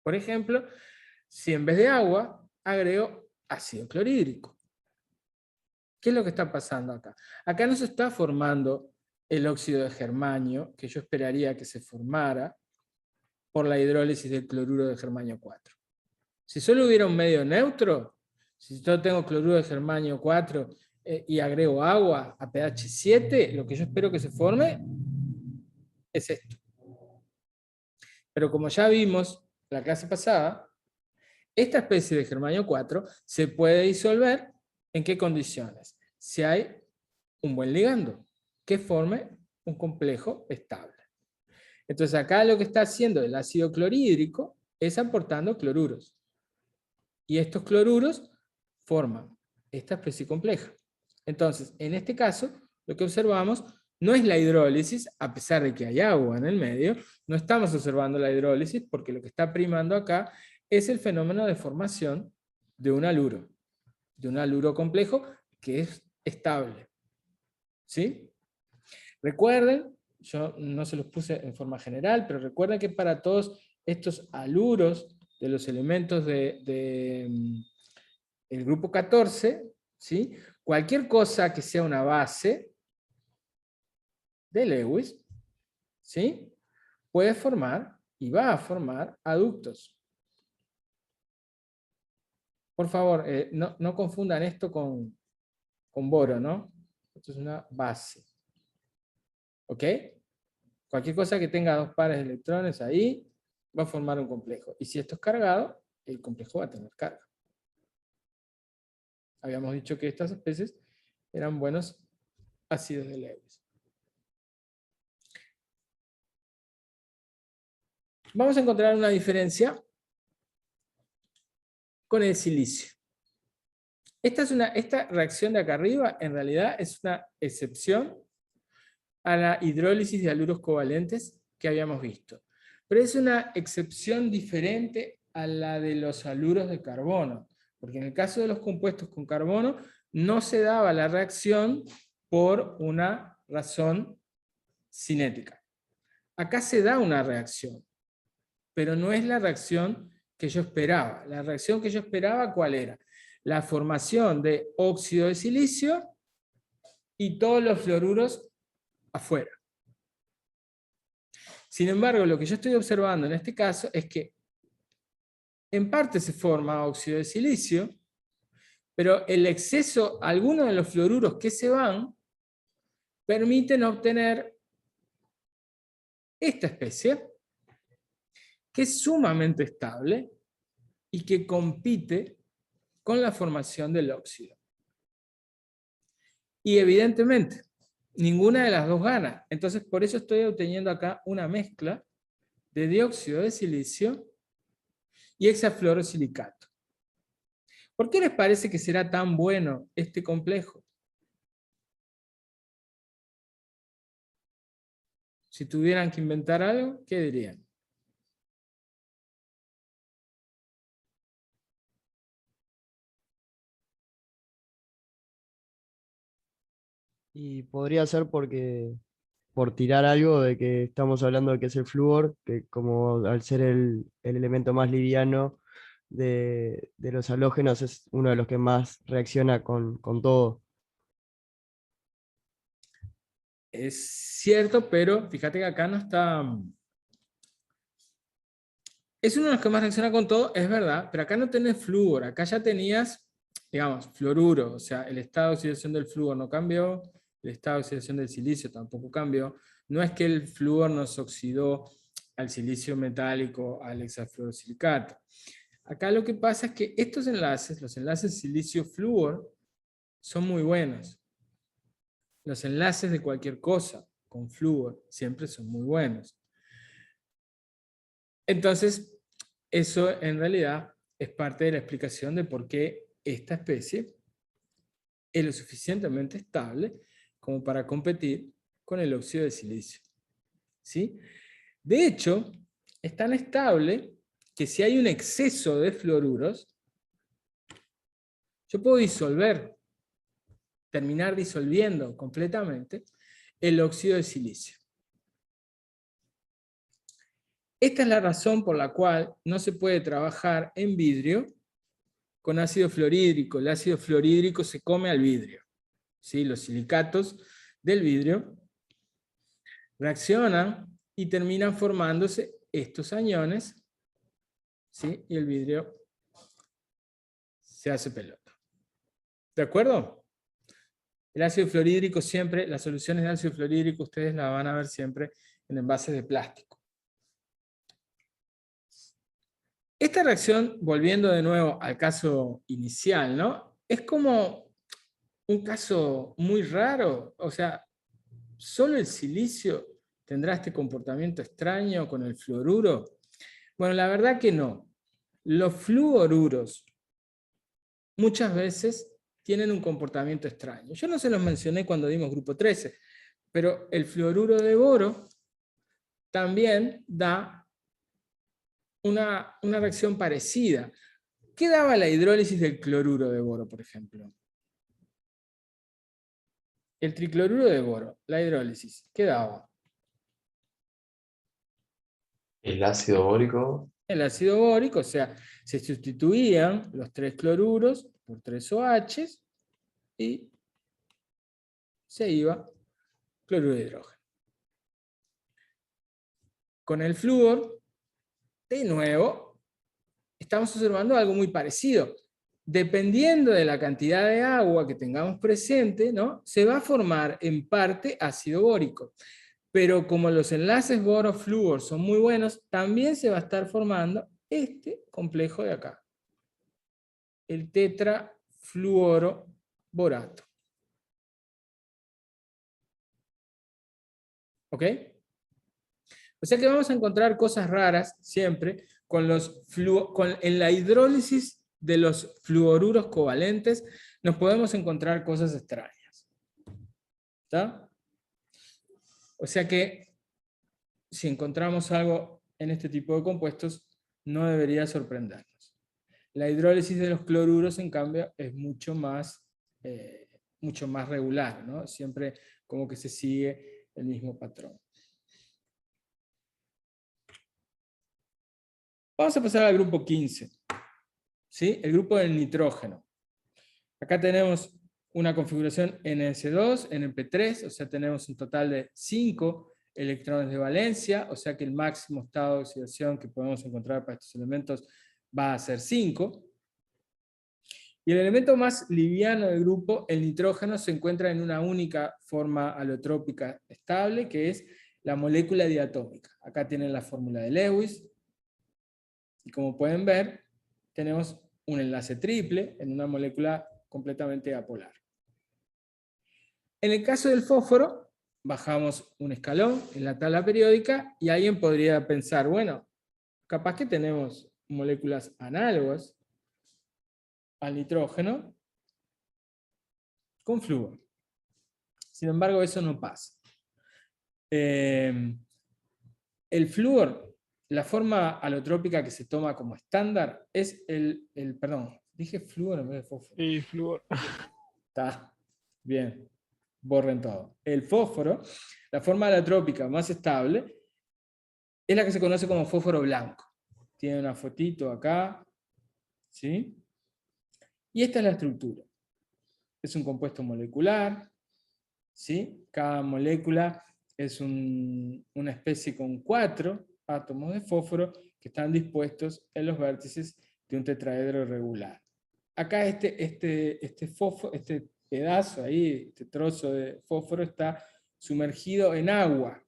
Por ejemplo, si en vez de agua agrego ácido clorhídrico. ¿Qué es lo que está pasando acá? Acá no se está formando el óxido de germanio, que yo esperaría que se formara por la hidrólisis del cloruro de germanio 4. Si solo hubiera un medio neutro, si yo tengo cloruro de germanio 4 y agrego agua a pH 7, lo que yo espero que se forme es esto. Pero como ya vimos en la clase pasada, esta especie de germanio 4 se puede disolver ¿en qué condiciones? Si hay un buen ligando que forme un complejo estable. Entonces acá lo que está haciendo el ácido clorhídrico es aportando cloruros. Y estos cloruros forman esta especie compleja. Entonces, en este caso, lo que observamos no es la hidrólisis, a pesar de que hay agua en el medio, no estamos observando la hidrólisis porque lo que está primando acá es el fenómeno de formación de un haluro complejo que es estable. ¿Sí? Recuerden, yo no se los puse en forma general, pero recuerden que para todos estos haluros de los elementos del grupo 14, ¿sí? Cualquier cosa que sea una base de Lewis, ¿sí? Puede formar y va a formar aductos. Por favor, no confundan esto con boro, ¿no? Esto es una base. ¿Ok? Cualquier cosa que tenga dos pares de electrones ahí va a formar un complejo. Y si esto es cargado, el complejo va a tener carga. Habíamos dicho que estas especies eran buenos ácidos de Lewis. Vamos a encontrar una diferencia con el silicio. Esta reacción de acá arriba en realidad es una excepción a la hidrólisis de haluros covalentes que habíamos visto. Pero es una excepción diferente a la de los haluros de carbono, porque en el caso de los compuestos con carbono no se daba la reacción por una razón cinética. Acá se da una reacción, pero no es la reacción que yo esperaba. La reacción que yo esperaba, ¿cuál era? La formación de óxido de silicio y todos los fluoruros afuera. Sin embargo, lo que yo estoy observando en este caso es que en parte se forma óxido de silicio, pero el exceso, algunos de los fluoruros que se van, permiten obtener esta especie, que es sumamente estable y que compite con la formación del óxido. Y evidentemente, ninguna de las dos gana. Entonces, por eso estoy obteniendo acá una mezcla de dióxido de silicio y hexafluorosilicato. ¿Por qué les parece que será tan bueno este complejo? Si tuvieran que inventar algo, ¿qué dirían? Y podría ser porque, por tirar algo de que estamos hablando de que es el flúor, que como al ser el elemento más liviano de los halógenos es uno de los que más reacciona con todo. Es cierto, pero fíjate que acá no está... Es uno de los que más reacciona con todo, es verdad, pero acá no tenés flúor, acá ya tenías, digamos, fluoruro, o sea, el estado de oxidación del flúor no cambió, el estado de oxidación del silicio tampoco cambió. No es que el flúor nos oxidó al silicio metálico, al hexafluorosilicato. Acá lo que pasa es que estos enlaces, los enlaces silicio-flúor, son muy buenos. Los enlaces de cualquier cosa con flúor siempre son muy buenos. Entonces, eso en realidad es parte de la explicación de por qué esta especie es lo suficientemente estable como para competir con el óxido de silicio. ¿Sí? De hecho, es tan estable que si hay un exceso de fluoruros, yo puedo terminar disolviendo completamente el óxido de silicio. Esta es la razón por la cual no se puede trabajar en vidrio con ácido fluorhídrico. El ácido fluorhídrico se come al vidrio. ¿Sí? Los silicatos del vidrio reaccionan y terminan formándose estos aniones, ¿sí? Y el vidrio se hace pelota. ¿De acuerdo? El ácido fluorhídrico siempre, las soluciones de ácido fluorhídrico ustedes las van a ver siempre en envases de plástico. Esta reacción, volviendo de nuevo al caso inicial, ¿no? Es como un caso muy raro, o sea, ¿solo el silicio tendrá este comportamiento extraño con el fluoruro? Bueno, la verdad que no. Los fluoruros muchas veces tienen un comportamiento extraño. Yo no se los mencioné cuando dimos grupo 13, pero el fluoruro de boro también da una reacción parecida. ¿Qué daba la hidrólisis del cloruro de boro, por ejemplo? El tricloruro de boro, la hidrólisis, ¿qué daba? El ácido bórico, El ácido bórico, o sea, se sustituían los 3 cloruros por 3 OHs y se iba cloruro de hidrógeno. Con el flúor, de nuevo, estamos observando algo muy parecido. Dependiendo de la cantidad de agua que tengamos presente, ¿no? Se va a formar en parte ácido bórico. Pero como los enlaces boro-flúor son muy buenos, también se va a estar formando este complejo de acá. El tetrafluoroborato. ¿Ok? O sea que vamos a encontrar cosas raras siempre en la hidrólisis de los fluoruros covalentes nos podemos encontrar cosas extrañas. ¿Está? O sea que si encontramos algo en este tipo de compuestos no debería sorprendernos. La hidrólisis de los cloruros, en cambio, es mucho más regular, ¿no? Siempre como que se sigue el mismo patrón. Vamos a pasar al grupo 15, ¿sí? El grupo del nitrógeno. Acá tenemos una configuración NS2, NP3, o sea, tenemos un total de 5 electrones de valencia, o sea que el máximo estado de oxidación que podemos encontrar para estos elementos va a ser 5. Y el elemento más liviano del grupo, el nitrógeno, se encuentra en una única forma alotrópica estable, que es la molécula diatómica. Acá tienen la fórmula de Lewis, y como pueden ver, tenemos un enlace triple en una molécula completamente apolar. En el caso del fósforo, bajamos un escalón en la tabla periódica y alguien podría pensar, bueno, capaz que tenemos moléculas análogas al nitrógeno con flúor. Sin embargo, eso no pasa. El flúor, la forma alotrópica que se toma como estándar es perdón, dije flúor en vez de fósforo. Y flúor. Está bien, borren todo. El fósforo, la forma alotrópica más estable, es la que se conoce como fósforo blanco. Tiene una fotito acá, ¿sí? Y esta es la estructura. Es un compuesto molecular, ¿sí? Cada molécula es una especie con 4 átomos de fósforo que están dispuestos en los vértices de un tetraedro regular. Acá este pedazo ahí, este trozo de fósforo está sumergido en agua.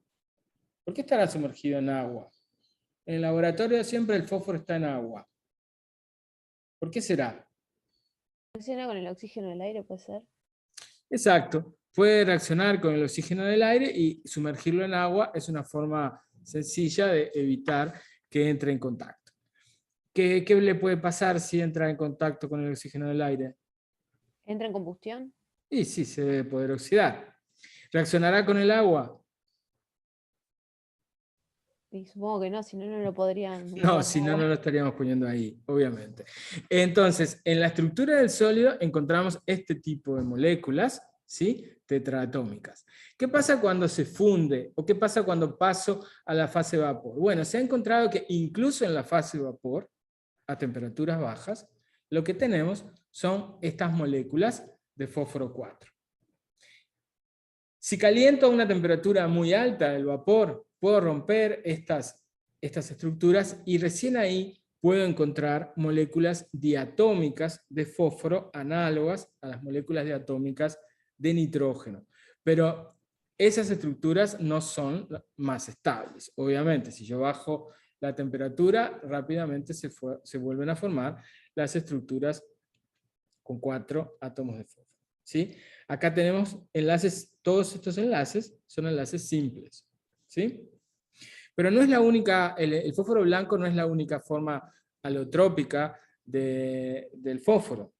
¿Por qué estará sumergido en agua? En el laboratorio siempre el fósforo está en agua. ¿Por qué será? ¿Funciona con el oxígeno del aire, puede ser? Exacto. Puede reaccionar con el oxígeno del aire y sumergirlo en agua es una forma sencilla de evitar que entre en contacto. ¿Qué le puede pasar si entra en contacto con el oxígeno del aire? ¿Entra en combustión? Y sí, se debe poder oxidar. ¿Reaccionará con el agua? Y supongo que no, si no, no lo podrían. No, si no, no lo estaríamos poniendo ahí, obviamente. Entonces, en la estructura del sólido encontramos este tipo de moléculas, ¿sí? Tetraatómicas. ¿Qué pasa cuando se funde? ¿O qué pasa cuando paso a la fase vapor? Bueno, se ha encontrado que incluso en la fase vapor, a temperaturas bajas, lo que tenemos son estas moléculas de fósforo 4. Si caliento a una temperatura muy alta el vapor, puedo romper estas estructuras y recién ahí puedo encontrar moléculas diatómicas de fósforo análogas a las moléculas diatómicas de nitrógeno. Pero esas estructuras no son más estables. Obviamente, si yo bajo la temperatura, rápidamente se vuelven a formar las estructuras con 4 átomos de fósforo, ¿sí? Acá tenemos enlaces, todos estos enlaces son enlaces simples, ¿sí? Pero no es la única, el fósforo blanco no es la única forma alotrópica del fósforo.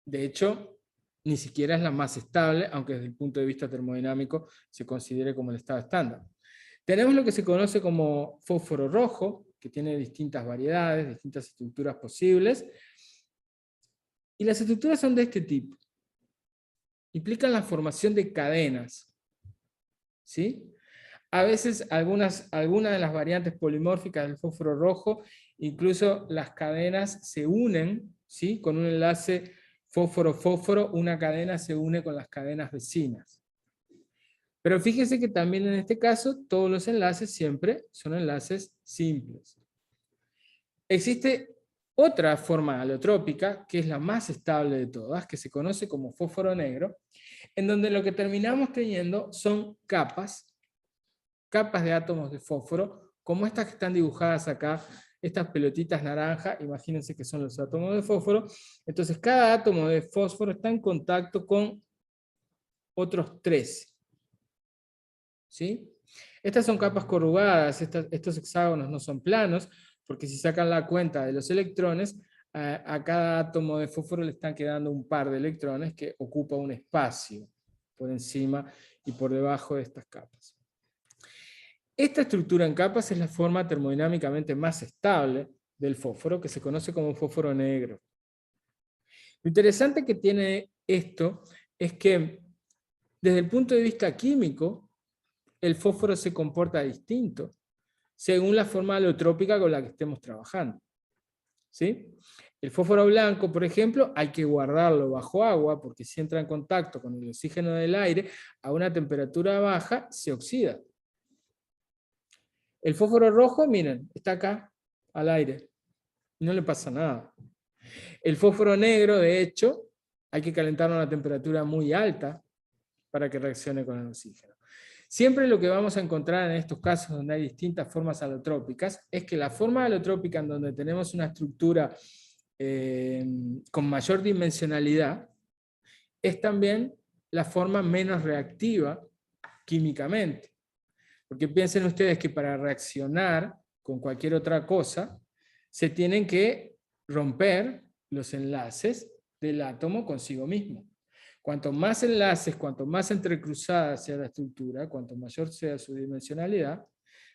De hecho, ni siquiera es la más estable, aunque desde el punto de vista termodinámico se considere como el estado estándar. Tenemos lo que se conoce como fósforo rojo, que tiene distintas variedades, distintas estructuras posibles, y las estructuras son de este tipo. Implican la formación de cadenas, ¿sí? A veces algunas de las variantes polimórficas del fósforo rojo, incluso las cadenas se unen, ¿sí? Con un enlace fósforo-fósforo, una cadena se une con las cadenas vecinas. Pero fíjese que también en este caso todos los enlaces siempre son enlaces simples. Existe otra forma alotrópica, que es la más estable de todas, que se conoce como fósforo negro, en donde lo que terminamos teniendo son capas de átomos de fósforo, como estas que están dibujadas acá, estas pelotitas naranja, imagínense que son los átomos de fósforo. Entonces cada átomo de fósforo está en contacto con otros 3. ¿Sí? Estas son capas corrugadas, estos hexágonos no son planos, porque si sacan la cuenta de los electrones, a cada átomo de fósforo le están quedando un par de electrones que ocupa un espacio por encima y por debajo de estas capas. Esta estructura en capas es la forma termodinámicamente más estable del fósforo, que se conoce como fósforo negro. Lo interesante que tiene esto es que desde el punto de vista químico, el fósforo se comporta distinto según la forma alotrópica con la que estemos trabajando, ¿sí? El fósforo blanco, por ejemplo, hay que guardarlo bajo agua porque si entra en contacto con el oxígeno del aire a una temperatura baja, se oxida. El fósforo rojo, miren, está acá, al aire, y no le pasa nada. El fósforo negro, de hecho, hay que calentarlo a una temperatura muy alta para que reaccione con el oxígeno. Siempre lo que vamos a encontrar en estos casos donde hay distintas formas alotrópicas es que la forma alotrópica en donde tenemos una estructura con mayor dimensionalidad es también la forma menos reactiva químicamente. Porque piensen ustedes que para reaccionar con cualquier otra cosa se tienen que romper los enlaces del átomo consigo mismo. Cuanto más enlaces, cuanto más entrecruzada sea la estructura, cuanto mayor sea su dimensionalidad,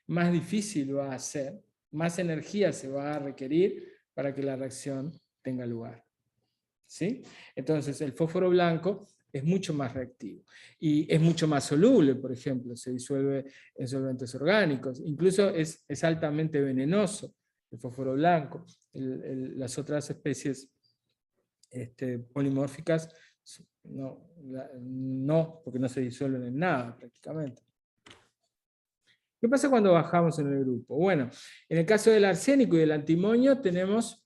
más difícil va a ser, más energía se va a requerir para que la reacción tenga lugar. ¿Sí? Entonces el fósforo blanco es mucho más reactivo y es mucho más soluble, por ejemplo, se disuelve en solventes orgánicos, incluso es altamente venenoso el fósforo blanco. Las otras especies polimórficas no, porque no se disuelven en nada prácticamente. ¿Qué pasa cuando bajamos en el grupo? Bueno, en el caso del arsénico y del antimonio tenemos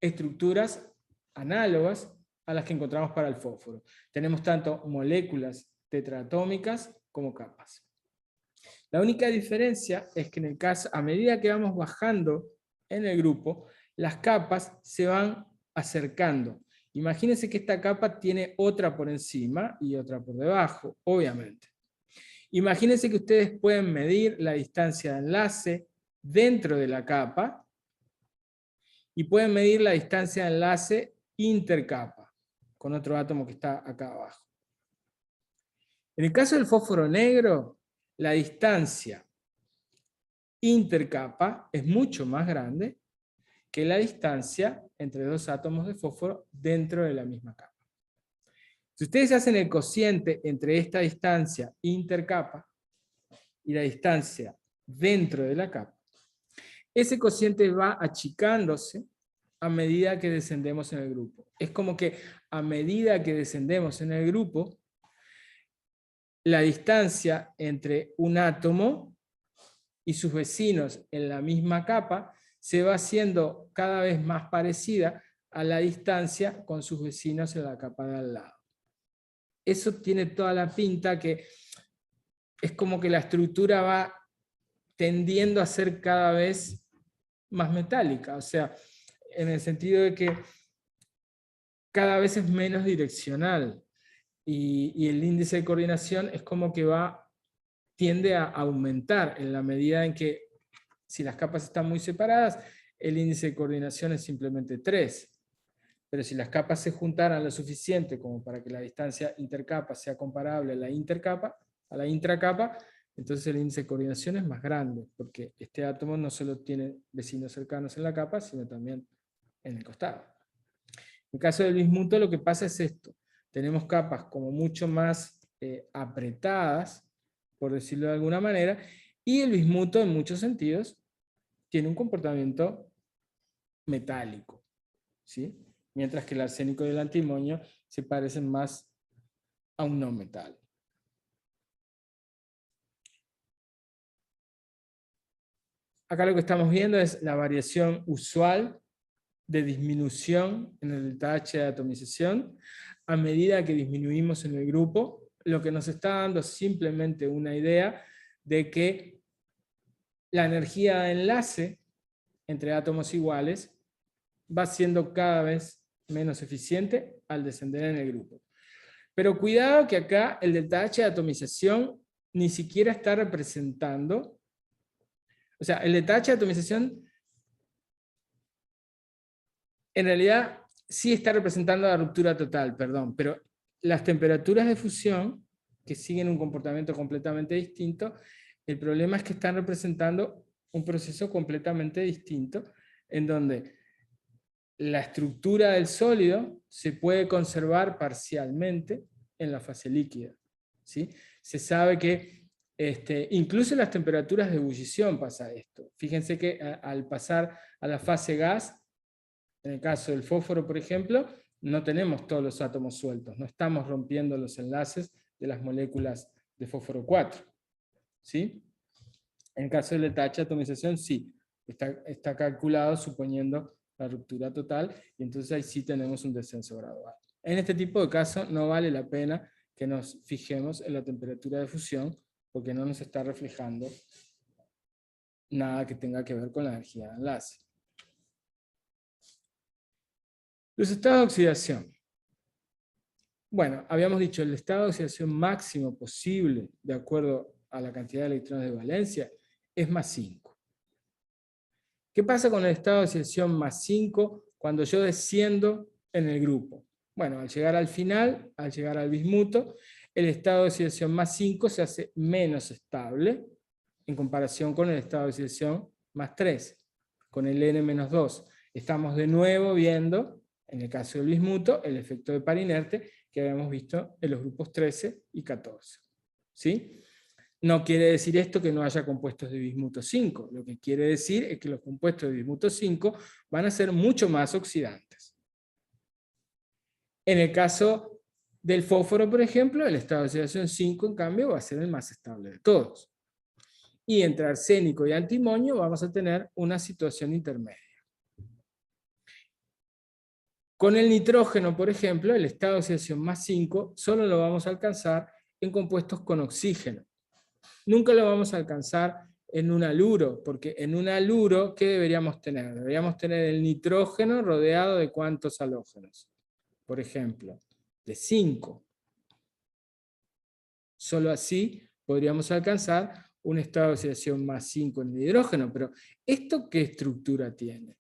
estructuras análogas a las que encontramos para el fósforo. Tenemos tanto moléculas tetraatómicas como capas. La única diferencia es que en el caso, a medida que vamos bajando en el grupo, las capas se van acercando. Imagínense que esta capa tiene otra por encima y otra por debajo, obviamente. Imagínense que ustedes pueden medir la distancia de enlace dentro de la capa y pueden medir la distancia de enlace intercapa con otro átomo que está acá abajo. En el caso del fósforo negro, la distancia intercapa es mucho más grande que la distancia entre dos átomos de fósforo dentro de la misma capa. Si ustedes hacen el cociente entre esta distancia intercapa y la distancia dentro de la capa, ese cociente va achicándose a medida que descendemos en el grupo. Es como que a medida que descendemos en el grupo, la distancia entre un átomo y sus vecinos en la misma capa se va haciendo cada vez más parecida a la distancia con sus vecinos en la capa de al lado. Eso tiene toda la pinta que es como que la estructura va tendiendo a ser cada vez más metálica, o sea, en el sentido de que cada vez es menos direccional y el índice de coordinación es como que tiende a aumentar en la medida en que, si las capas están muy separadas, el índice de coordinación es simplemente 3. Pero si las capas se juntaran lo suficiente como para que la distancia intercapa sea comparable a la intracapa, entonces el índice de coordinación es más grande, porque este átomo no solo tiene vecinos cercanos en la capa, sino también en el costado. En el caso del bismuto lo que pasa es esto. Tenemos capas como mucho más apretadas, por decirlo de alguna manera, y el bismuto en muchos sentidos tiene un comportamiento metálico, ¿sí? Mientras que el arsénico y el antimonio se parecen más a un no metal. Acá lo que estamos viendo es la variación usual de disminución en el delta H de atomización a medida que disminuimos en el grupo, lo que nos está dando simplemente una idea de que la energía de enlace entre átomos iguales va siendo cada vez menos eficiente al descender en el grupo. Pero cuidado que acá el delta H de atomización ni siquiera está representando, o sea, el delta H de atomización en realidad sí está representando la ruptura total, perdón, pero las temperaturas de fusión, que siguen un comportamiento completamente distinto, el problema es que están representando un proceso completamente distinto, en donde la estructura del sólido se puede conservar parcialmente en la fase líquida, ¿sí? Se sabe que incluso en las temperaturas de ebullición pasa esto. Fíjense que al pasar a la fase gas, en el caso del fósforo, por ejemplo, no tenemos todos los átomos sueltos, no estamos rompiendo los enlaces de las moléculas de fósforo 4. ¿Sí? En el caso del delta H de atomización, sí, está calculado suponiendo la ruptura total, y entonces ahí sí tenemos un descenso gradual. En este tipo de casos no vale la pena que nos fijemos en la temperatura de fusión, porque no nos está reflejando nada que tenga que ver con la energía de enlace. Los estados de oxidación. Bueno, habíamos dicho, el estado de oxidación máximo posible, de acuerdo a la cantidad de electrones de valencia, es más 5. ¿Qué pasa con el estado de oxidación más 5 cuando yo desciendo en el grupo? Bueno, al llegar al final, al llegar al bismuto, el estado de oxidación más 5 se hace menos estable, en comparación con el estado de oxidación más 3, con el N-2. Estamos de nuevo viendo, en el caso del bismuto, el efecto de par inerte que habíamos visto en los grupos 13 y 14. ¿Sí? No quiere decir esto que no haya compuestos de bismuto 5. Lo que quiere decir es que los compuestos de bismuto 5 van a ser mucho más oxidantes. En el caso del fósforo, por ejemplo, el estado de oxidación 5, en cambio, va a ser el más estable de todos. Y entre arsénico y antimonio vamos a tener una situación intermedia. Con el nitrógeno, por ejemplo, el estado de oxidación más 5 solo lo vamos a alcanzar en compuestos con oxígeno. Nunca lo vamos a alcanzar en un haluro, porque en un haluro, ¿qué deberíamos tener? Deberíamos tener el nitrógeno rodeado de ¿cuántos halógenos? Por ejemplo, de 5. Solo así podríamos alcanzar un estado de oxidación más 5 en el hidrógeno, pero ¿esto qué estructura tiene?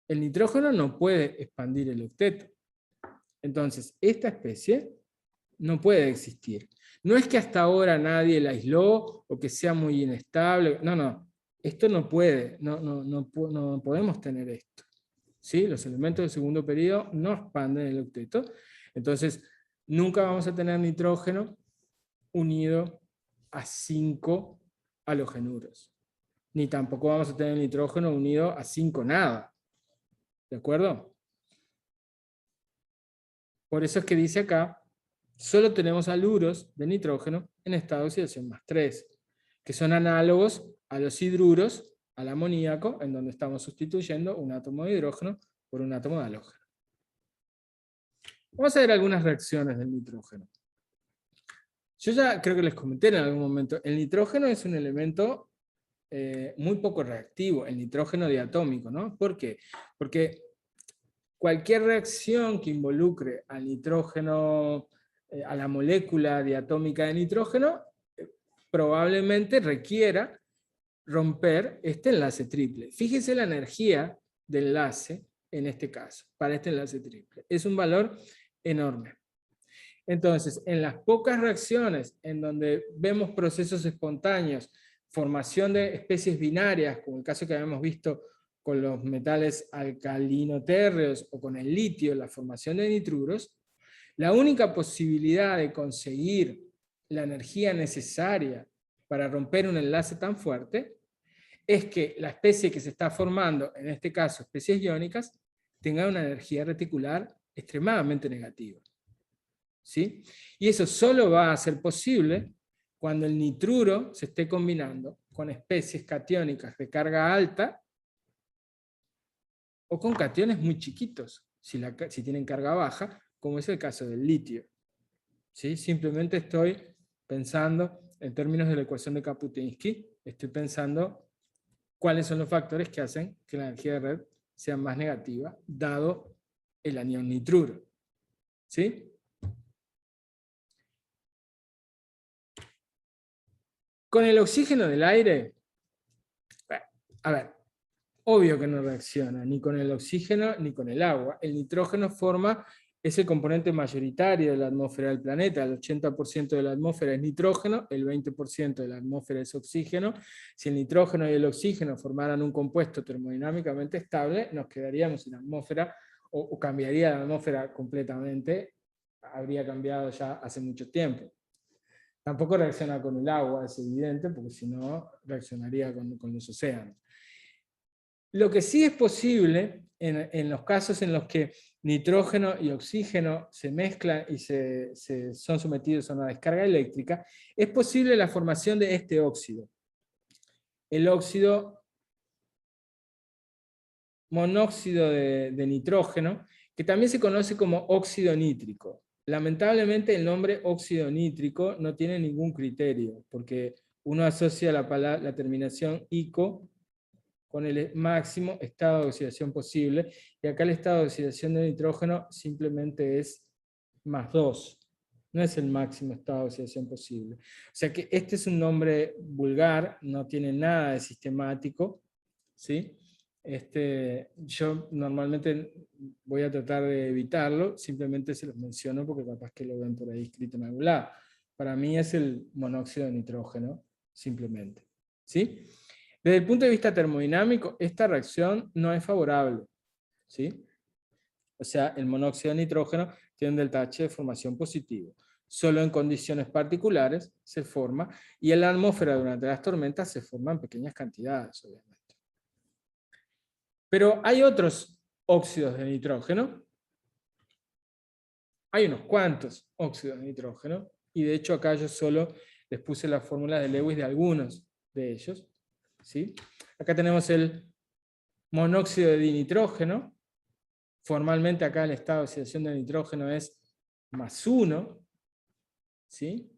El nitrógeno no puede expandir el octeto. Entonces, esta especie no puede existir. No es que hasta ahora nadie la aisló o que sea muy inestable. No, no. Esto no puede. No podemos tener esto. ¿Sí? Los elementos del segundo periodo no expanden el octeto. Entonces, nunca vamos a tener nitrógeno unido a 5 halogenuros. Ni tampoco vamos a tener nitrógeno unido a 5 nada. ¿De acuerdo? Por eso es que dice acá, solo tenemos haluros de nitrógeno en estado de oxidación más 3, que son análogos a los hidruros, al amoníaco, en donde estamos sustituyendo un átomo de hidrógeno por un átomo de halógeno. Vamos a ver algunas reacciones del nitrógeno. Yo ya creo que les comenté en algún momento, el nitrógeno es un elemento muy poco reactivo, el nitrógeno diatómico, ¿no? ¿Por qué? Porque cualquier reacción que involucre al nitrógeno, a la molécula diatómica de nitrógeno, probablemente requiera romper este enlace triple. Fíjese la energía de enlace en este caso, para este enlace triple. Es un valor enorme. Entonces, en las pocas reacciones en donde vemos procesos espontáneos, formación de especies binarias, como el caso que habíamos visto con los metales alcalino-térreos o con el litio, la formación de nitruros, la única posibilidad de conseguir la energía necesaria para romper un enlace tan fuerte es que la especie que se está formando, en este caso especies iónicas, tenga una energía reticular extremadamente negativa. ¿Sí? Y eso solo va a ser posible cuando el nitruro se esté combinando con especies catiónicas de carga alta o con cationes muy chiquitos, si tienen carga baja, como es el caso del litio. ¿Sí? Simplemente estoy pensando en términos de la ecuación de Kaputinsky, estoy pensando cuáles son los factores que hacen que la energía de red sea más negativa, dado el anión nitruro. ¿Sí? Con el oxígeno del aire, a ver, obvio que no reacciona, ni con el oxígeno ni con el agua. El nitrógeno es el componente mayoritario de la atmósfera del planeta. El 80% de la atmósfera es nitrógeno, el 20% de la atmósfera es oxígeno. Si el nitrógeno y el oxígeno formaran un compuesto termodinámicamente estable, nos quedaríamos sin atmósfera, o cambiaría la atmósfera completamente, habría cambiado ya hace mucho tiempo. Tampoco reacciona con el agua, es evidente, porque si no, reaccionaría con los océanos. Lo que sí es posible, en los casos en los que nitrógeno y oxígeno se mezclan y son sometidos a una descarga eléctrica, es posible la formación de este óxido. El óxido monóxido de nitrógeno, que también se conoce como óxido nítrico. Lamentablemente el nombre óxido nítrico no tiene ningún criterio, porque uno asocia la terminación ico con el máximo estado de oxidación posible, y acá el estado de oxidación de nitrógeno simplemente es más 2, no es el máximo estado de oxidación posible. O sea que este es un nombre vulgar, no tiene nada de sistemático, ¿sí? Yo normalmente voy a tratar de evitarlo, simplemente se los menciono porque capaz que lo ven por ahí escrito en algún lado. Para mí es el monóxido de nitrógeno, simplemente. ¿Sí? Desde el punto de vista termodinámico, esta reacción no es favorable. ¿Sí? O sea, el monóxido de nitrógeno tiene un delta H de formación positivo. Solo en condiciones particulares se forma, y en la atmósfera durante las tormentas se forma en pequeñas cantidades, obviamente. Pero hay otros óxidos de nitrógeno. Hay unos cuantos óxidos de nitrógeno, y de hecho acá yo solo les puse la fórmula de Lewis de algunos de ellos. ¿Sí? Acá tenemos el monóxido de dinitrógeno. Formalmente acá el estado de oxidación de nitrógeno es +1. ¿Sí?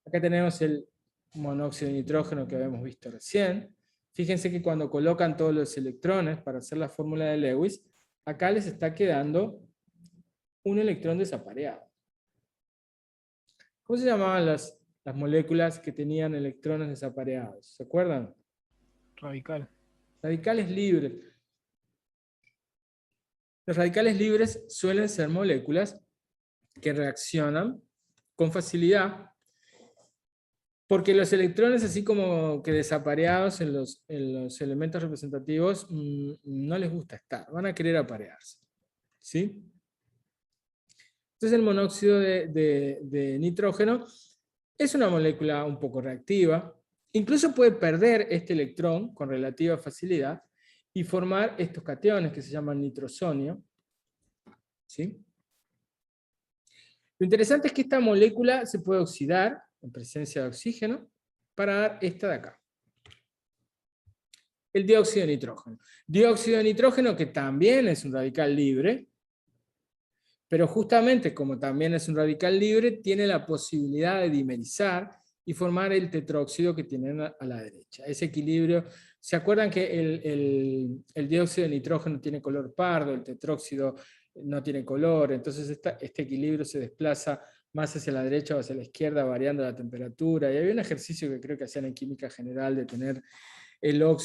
Acá tenemos el monóxido de nitrógeno que habíamos visto recién. Fíjense que cuando colocan todos los electrones para hacer la fórmula de Lewis, acá les está quedando un electrón desapareado. ¿Cómo se llamaban las moléculas que tenían electrones desapareados? ¿Se acuerdan? Radical. Radicales libres. Los radicales libres suelen ser moléculas que reaccionan con facilidad, porque los electrones, así como que desapareados en los elementos representativos, no les gusta estar, van a querer aparearse. ¿Sí? Entonces el monóxido de nitrógeno es una molécula un poco reactiva, incluso puede perder este electrón con relativa facilidad y formar estos cationes que se llaman nitrosonio. ¿Sí? Lo interesante es que esta molécula se puede oxidar en presencia de oxígeno para dar esta de acá. El dióxido de nitrógeno. Dióxido de nitrógeno que también es un radical libre, pero justamente como también es un radical libre, tiene la posibilidad de dimerizar y formar el tetróxido que tienen a la derecha. Ese equilibrio, ¿se acuerdan que el dióxido de nitrógeno tiene color pardo, el tetróxido no tiene color? Entonces este equilibrio se desplaza más hacia la derecha o hacia la izquierda, variando la temperatura. Y había un ejercicio que creo que hacían en química general de tener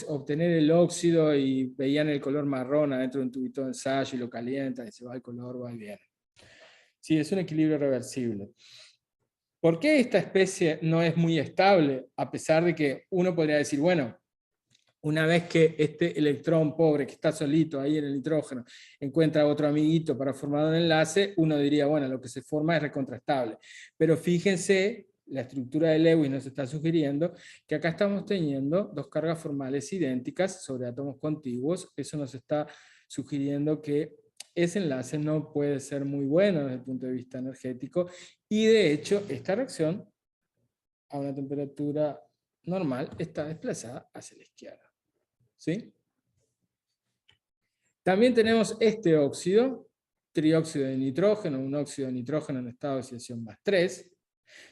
obtener el óxido y veían el color marrón adentro de un tubito de ensayo y lo calientan y se va el color, va y viene. Sí, es un equilibrio reversible. ¿Por qué esta especie no es muy estable? A pesar de que uno podría decir, bueno, una vez que este electrón pobre que está solito ahí en el nitrógeno encuentra otro amiguito para formar un enlace, uno diría, bueno, lo que se forma es recontrastable. Pero fíjense, la estructura de Lewis nos está sugiriendo que acá estamos teniendo dos cargas formales idénticas sobre átomos contiguos. Eso nos está sugiriendo que ese enlace no puede ser muy bueno desde el punto de vista energético, y de hecho esta reacción a una temperatura normal está desplazada hacia la izquierda. ¿Sí? También tenemos este óxido, trióxido de nitrógeno, un óxido de nitrógeno en estado de oxidación +3.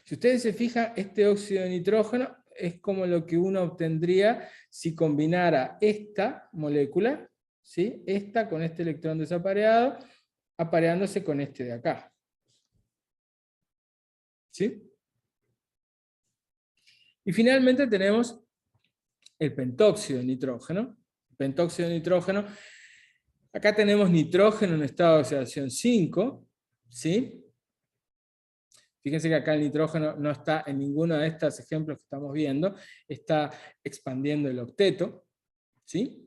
Si ustedes se fijan, este óxido de nitrógeno es como lo que uno obtendría si combinara esta molécula, ¿sí? Esta con este electrón desapareado, apareándose con este de acá. ¿Sí? Y finalmente tenemos el pentóxido de nitrógeno. Pentóxido de nitrógeno. Acá tenemos nitrógeno en estado de oxidación 5. ¿Sí? Fíjense que acá el nitrógeno no está en ninguno de estos ejemplos que estamos viendo. Está expandiendo el octeto. ¿Sí?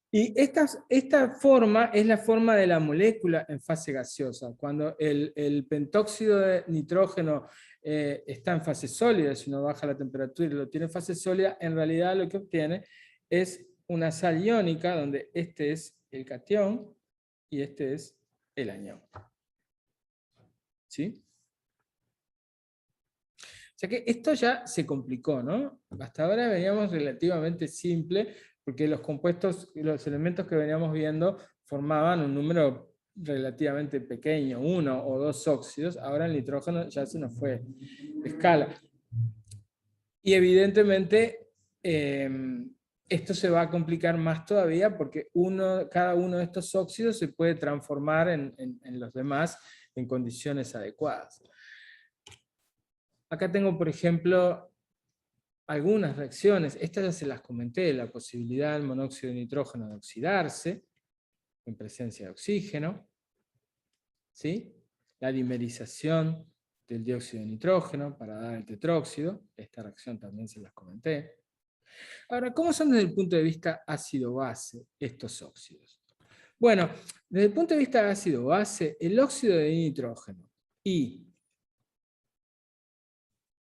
Y esta forma es la forma de la molécula en fase gaseosa. Cuando el pentóxido de nitrógeno está en fase sólida, si uno baja la temperatura y lo tiene en fase sólida, en realidad lo que obtiene es una sal iónica donde este es el catión y este es el anión. ¿Sí? O sea que esto ya se complicó, ¿no? Hasta ahora veníamos relativamente simple, porque los compuestos, los elementos que veníamos viendo formaban un número relativamente pequeño, 1 o 2 óxidos. Ahora el nitrógeno ya se nos fue de escala. Y evidentemente esto se va a complicar más todavía, porque cada uno de estos óxidos se puede transformar en los demás en condiciones adecuadas. Acá tengo, por ejemplo, algunas reacciones. Estas ya se las comenté, la posibilidad del monóxido de nitrógeno de oxidarse en presencia de oxígeno, ¿sí? La dimerización del dióxido de nitrógeno para dar el tetróxido. Esta reacción también se las comenté. Ahora, ¿cómo son desde el punto de vista ácido-base estos óxidos? Bueno, desde el punto de vista ácido-base, el óxido de nitrógeno y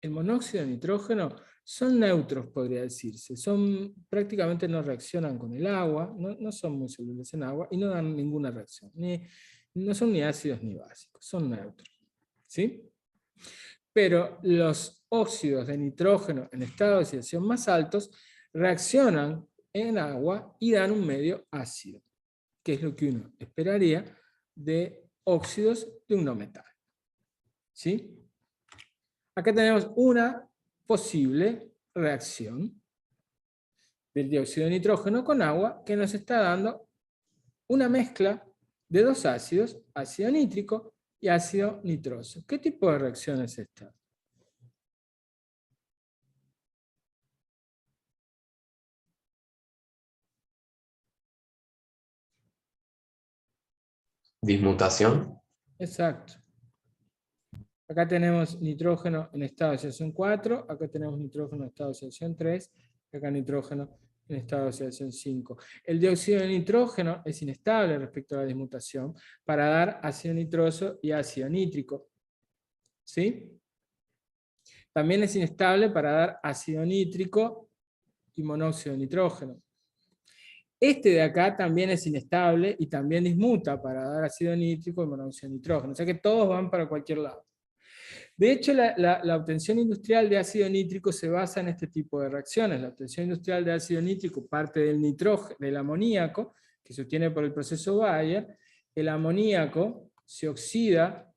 el monóxido de nitrógeno son neutros, podría decirse. Prácticamente no reaccionan con el agua, no son muy solubles en agua y no dan ninguna reacción. No son ni ácidos ni básicos, son neutros. ¿Sí? Pero los óxidos de nitrógeno en estado de oxidación más altos reaccionan en agua y dan un medio ácido, que es lo que uno esperaría de óxidos de un no metal. ¿Sí? Acá tenemos una posible reacción del dióxido de nitrógeno con agua que nos está dando una mezcla de dos ácidos, ácido nítrico y ácido nitroso. ¿Qué tipo de reacción es esta? Dismutación. Exacto. Acá tenemos nitrógeno en estado de oxidación 4, acá tenemos nitrógeno en estado de oxidación 3, y acá nitrógeno en estado de oxidación 5. El dióxido de nitrógeno es inestable respecto a la dismutación para dar ácido nitroso y ácido nítrico. ¿Sí? También es inestable para dar ácido nítrico y monóxido de nitrógeno. Este de acá también es inestable y también dismuta para dar ácido nítrico y monóxido de nitrógeno. O sea que todos van para cualquier lado. De hecho, la obtención industrial de ácido nítrico se basa en este tipo de reacciones. La obtención industrial de ácido nítrico parte del nitrógeno, del amoníaco, que se obtiene por el proceso Bayer. El amoníaco se oxida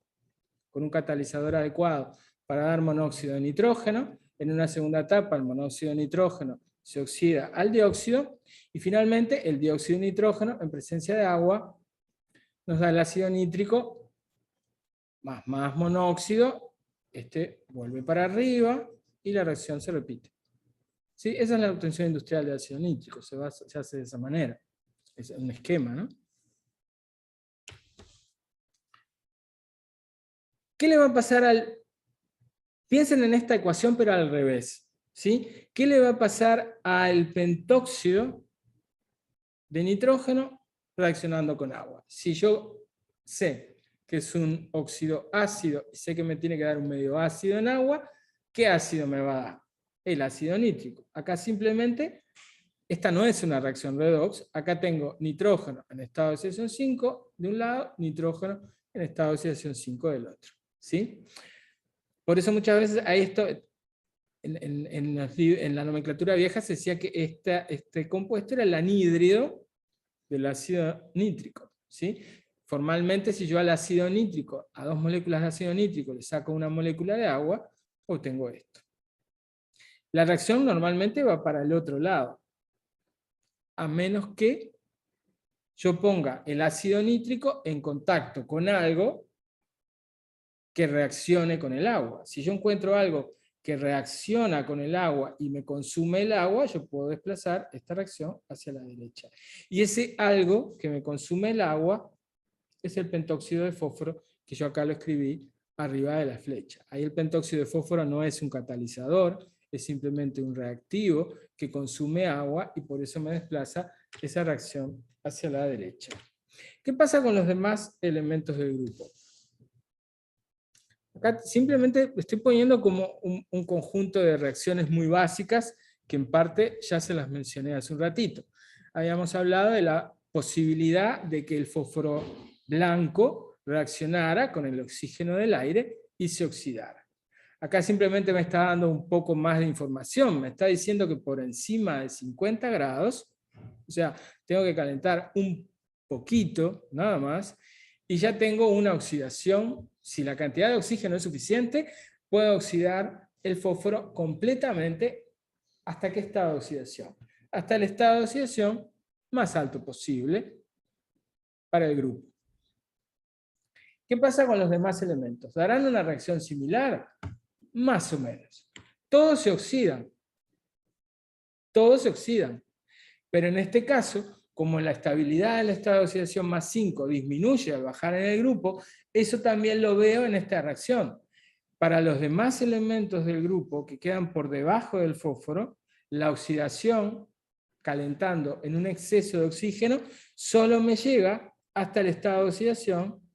con un catalizador adecuado para dar monóxido de nitrógeno. En una segunda etapa, el monóxido de nitrógeno se oxida al dióxido. Y finalmente, el dióxido de nitrógeno, en presencia de agua, nos da el ácido nítrico más monóxido. Este vuelve para arriba y la reacción se repite. ¿Sí? Esa es la obtención industrial de ácido nítrico, se hace de esa manera. Es un esquema, ¿no? ¿Qué le va a pasar al... Piensen en esta ecuación, pero al revés. ¿Sí? ¿Qué le va a pasar al pentóxido de nitrógeno reaccionando con agua? Si yo sé que es un óxido ácido, y sé que me tiene que dar un medio ácido en agua, ¿qué ácido me va a dar? El ácido nítrico. Acá simplemente, esta no es una reacción redox, acá tengo nitrógeno en estado de oxidación 5 de un lado, nitrógeno en estado de oxidación 5 del otro. ¿Sí? Por eso muchas veces a esto, en la nomenclatura vieja se decía que este compuesto era el anhídrido del ácido nítrico. ¿Sí? Formalmente, si yo al ácido nítrico, a dos moléculas de ácido nítrico, le saco una molécula de agua, obtengo esto. La reacción normalmente va para el otro lado, a menos que yo ponga el ácido nítrico en contacto con algo que reaccione con el agua. Si yo encuentro algo que reacciona con el agua y me consume el agua, yo puedo desplazar esta reacción hacia la derecha. Y ese algo que me consume el agua es el pentóxido de fósforo, que yo acá lo escribí arriba de la flecha. Ahí el pentóxido de fósforo no es un catalizador, es simplemente un reactivo que consume agua y por eso me desplaza esa reacción hacia la derecha. ¿Qué pasa con los demás elementos del grupo? Acá simplemente estoy poniendo como un conjunto de reacciones muy básicas que en parte ya se las mencioné hace un ratito. Habíamos hablado de la posibilidad de que el fósforo blanco reaccionara con el oxígeno del aire y se oxidara. Acá simplemente me está dando un poco más de información, me está diciendo que por encima de 50 grados, o sea, tengo que calentar un poquito, nada más, y ya tengo una oxidación. Si la cantidad de oxígeno es suficiente, puedo oxidar el fósforo completamente. ¿Hasta qué estado de oxidación? Hasta el estado de oxidación más alto posible para el grupo. ¿Qué pasa con los demás elementos? ¿Darán una reacción similar? Más o menos. Todos se oxidan. Todos se oxidan. Pero en este caso, como la estabilidad del estado de oxidación más 5 disminuye al bajar en el grupo, eso también lo veo en esta reacción. Para los demás elementos del grupo que quedan por debajo del fósforo, la oxidación, calentando en un exceso de oxígeno, solo me llega hasta el estado de oxidación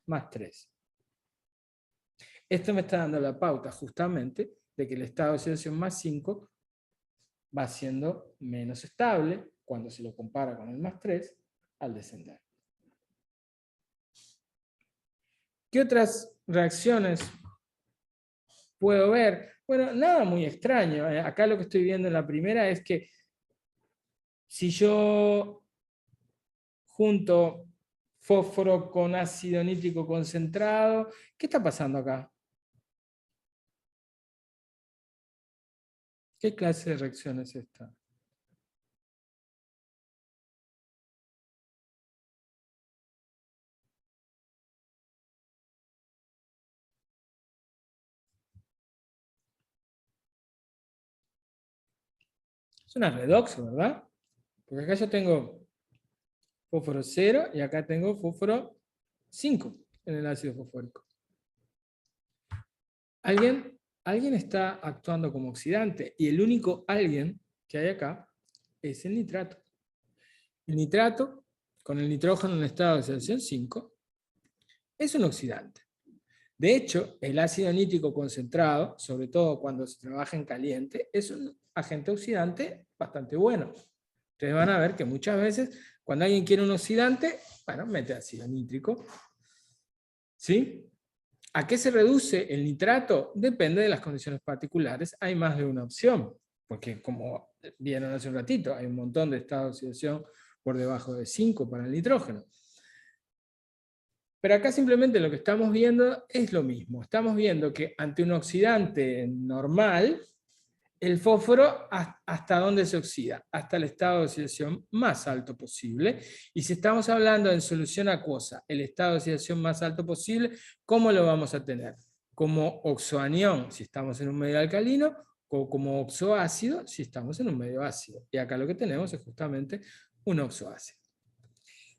más 3. Esto me está dando la pauta justamente de que el estado de oxidación más 5 va siendo menos estable cuando se lo compara con el más 3 al descender. ¿Qué otras reacciones puedo ver? Bueno, nada muy extraño. Acá lo que estoy viendo en la primera es que si yo junto fósforo con ácido nítrico concentrado, ¿qué está pasando acá? ¿Qué clase de reacción es esta? Es una redoxo, ¿verdad? Porque acá yo tengo fósforo 0 y acá tengo fósforo 5 en el ácido fosfórico. Alguien está actuando como oxidante y el único alguien que hay acá es el nitrato. El nitrato, con el nitrógeno en estado de oxidación 5, es un oxidante. De hecho, el ácido nítrico concentrado, sobre todo cuando se trabaja en caliente, es un agente oxidante bastante bueno. Ustedes van a ver que muchas veces, cuando alguien quiere un oxidante, bueno, mete ácido nítrico. ¿Sí? ¿A qué se reduce el nitrato? Depende de las condiciones particulares. Hay más de una opción, porque como vieron hace un ratito, hay un montón de estados de oxidación por debajo de 5 para el nitrógeno. Pero acá simplemente lo que estamos viendo es lo mismo. Estamos viendo que ante un oxidante normal, el fósforo hasta dónde se oxida, hasta el estado de oxidación más alto posible. Y si estamos hablando en solución acuosa, el estado de oxidación más alto posible, ¿cómo lo vamos a tener? Como oxoanión, si estamos en un medio alcalino, o como oxoácido, si estamos en un medio ácido. Y acá lo que tenemos es justamente un oxoácido.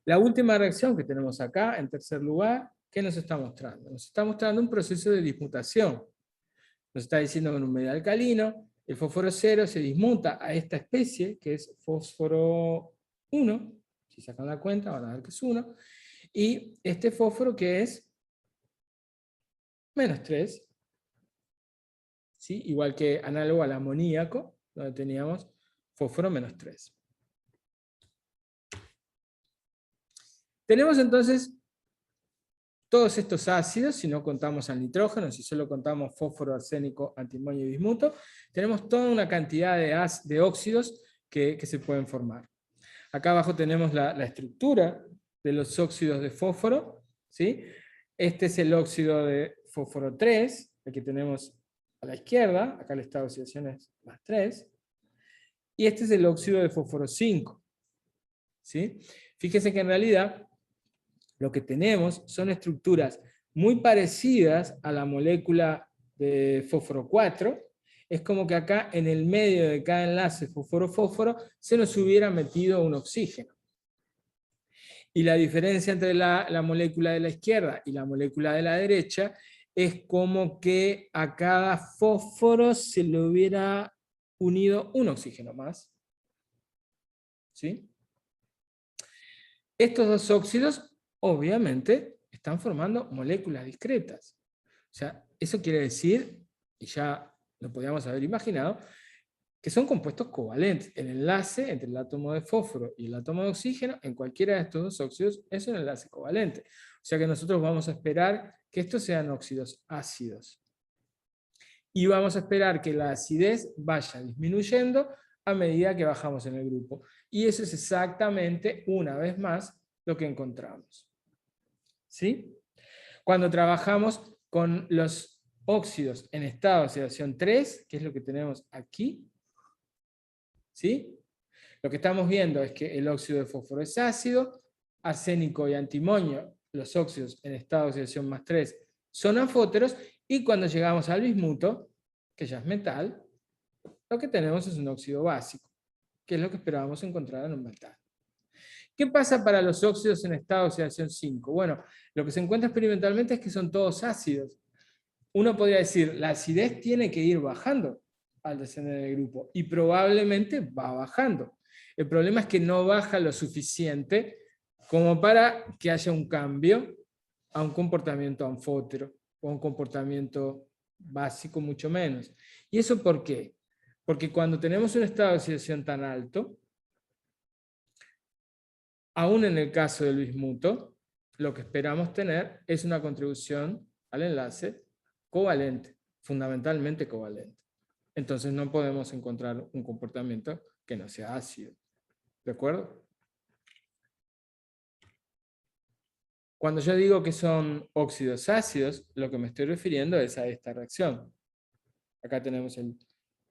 La última reacción que tenemos acá, en tercer lugar, ¿qué nos está mostrando? Nos está mostrando un proceso de dismutación. Nos está diciendo que en un medio alcalino, el fósforo 0 se dismuta a esta especie, que es fósforo 1, si sacan la cuenta van a ver que es 1, y este fósforo que es menos 3, ¿sí? Igual que análogo al amoníaco, donde teníamos fósforo menos 3. Tenemos entonces todos estos ácidos, si no contamos al nitrógeno, si solo contamos fósforo, arsénico, antimonio y bismuto, tenemos toda una cantidad de óxidos que se pueden formar. Acá abajo tenemos la estructura de los óxidos de fósforo, ¿sí? Este es el óxido de fósforo 3, el que tenemos a la izquierda, acá el estado de oxidación es más 3, y este es el óxido de fósforo 5, ¿sí? Fíjense que en realidad lo que tenemos son estructuras muy parecidas a la molécula de fósforo 4, es como que acá en el medio de cada enlace fósforo-fósforo se nos hubiera metido un oxígeno. Y la diferencia entre la molécula de la izquierda y la molécula de la derecha es como que a cada fósforo se le hubiera unido un oxígeno más. ¿Sí? Estos dos óxidos obviamente están formando moléculas discretas. O sea, eso quiere decir, y ya lo podíamos haber imaginado, que son compuestos covalentes. El enlace entre el átomo de fósforo y el átomo de oxígeno, en cualquiera de estos dos óxidos, es un enlace covalente. O sea que nosotros vamos a esperar que estos sean óxidos ácidos. Y vamos a esperar que la acidez vaya disminuyendo a medida que bajamos en el grupo. Y eso es exactamente, una vez más, lo que encontramos. ¿Sí? Cuando trabajamos con los óxidos en estado de oxidación 3, que es lo que tenemos aquí, ¿sí? Lo que estamos viendo es que el óxido de fósforo es ácido, arsénico y antimonio, los óxidos en estado de oxidación más 3, son anfóteros, y cuando llegamos al bismuto, que ya es metal, lo que tenemos es un óxido básico, que es lo que esperábamos encontrar en un metal. ¿Qué pasa para los óxidos en estado de oxidación 5? Bueno, lo que se encuentra experimentalmente es que son todos ácidos. uno podría decir, la acidez tiene que ir bajando al descender del grupo, y probablemente va bajando. El problema es que no baja lo suficiente como para que haya un cambio a un comportamiento anfótero, o un comportamiento básico mucho menos. ¿Y eso por qué? Porque cuando tenemos un estado de oxidación tan alto, aún en el caso del bismuto, lo que esperamos tener es una contribución al enlace covalente, fundamentalmente covalente. Entonces no podemos encontrar un comportamiento que no sea ácido. ¿De acuerdo? Cuando yo digo que son óxidos ácidos, lo que me estoy refiriendo es a esta reacción. Acá tenemos el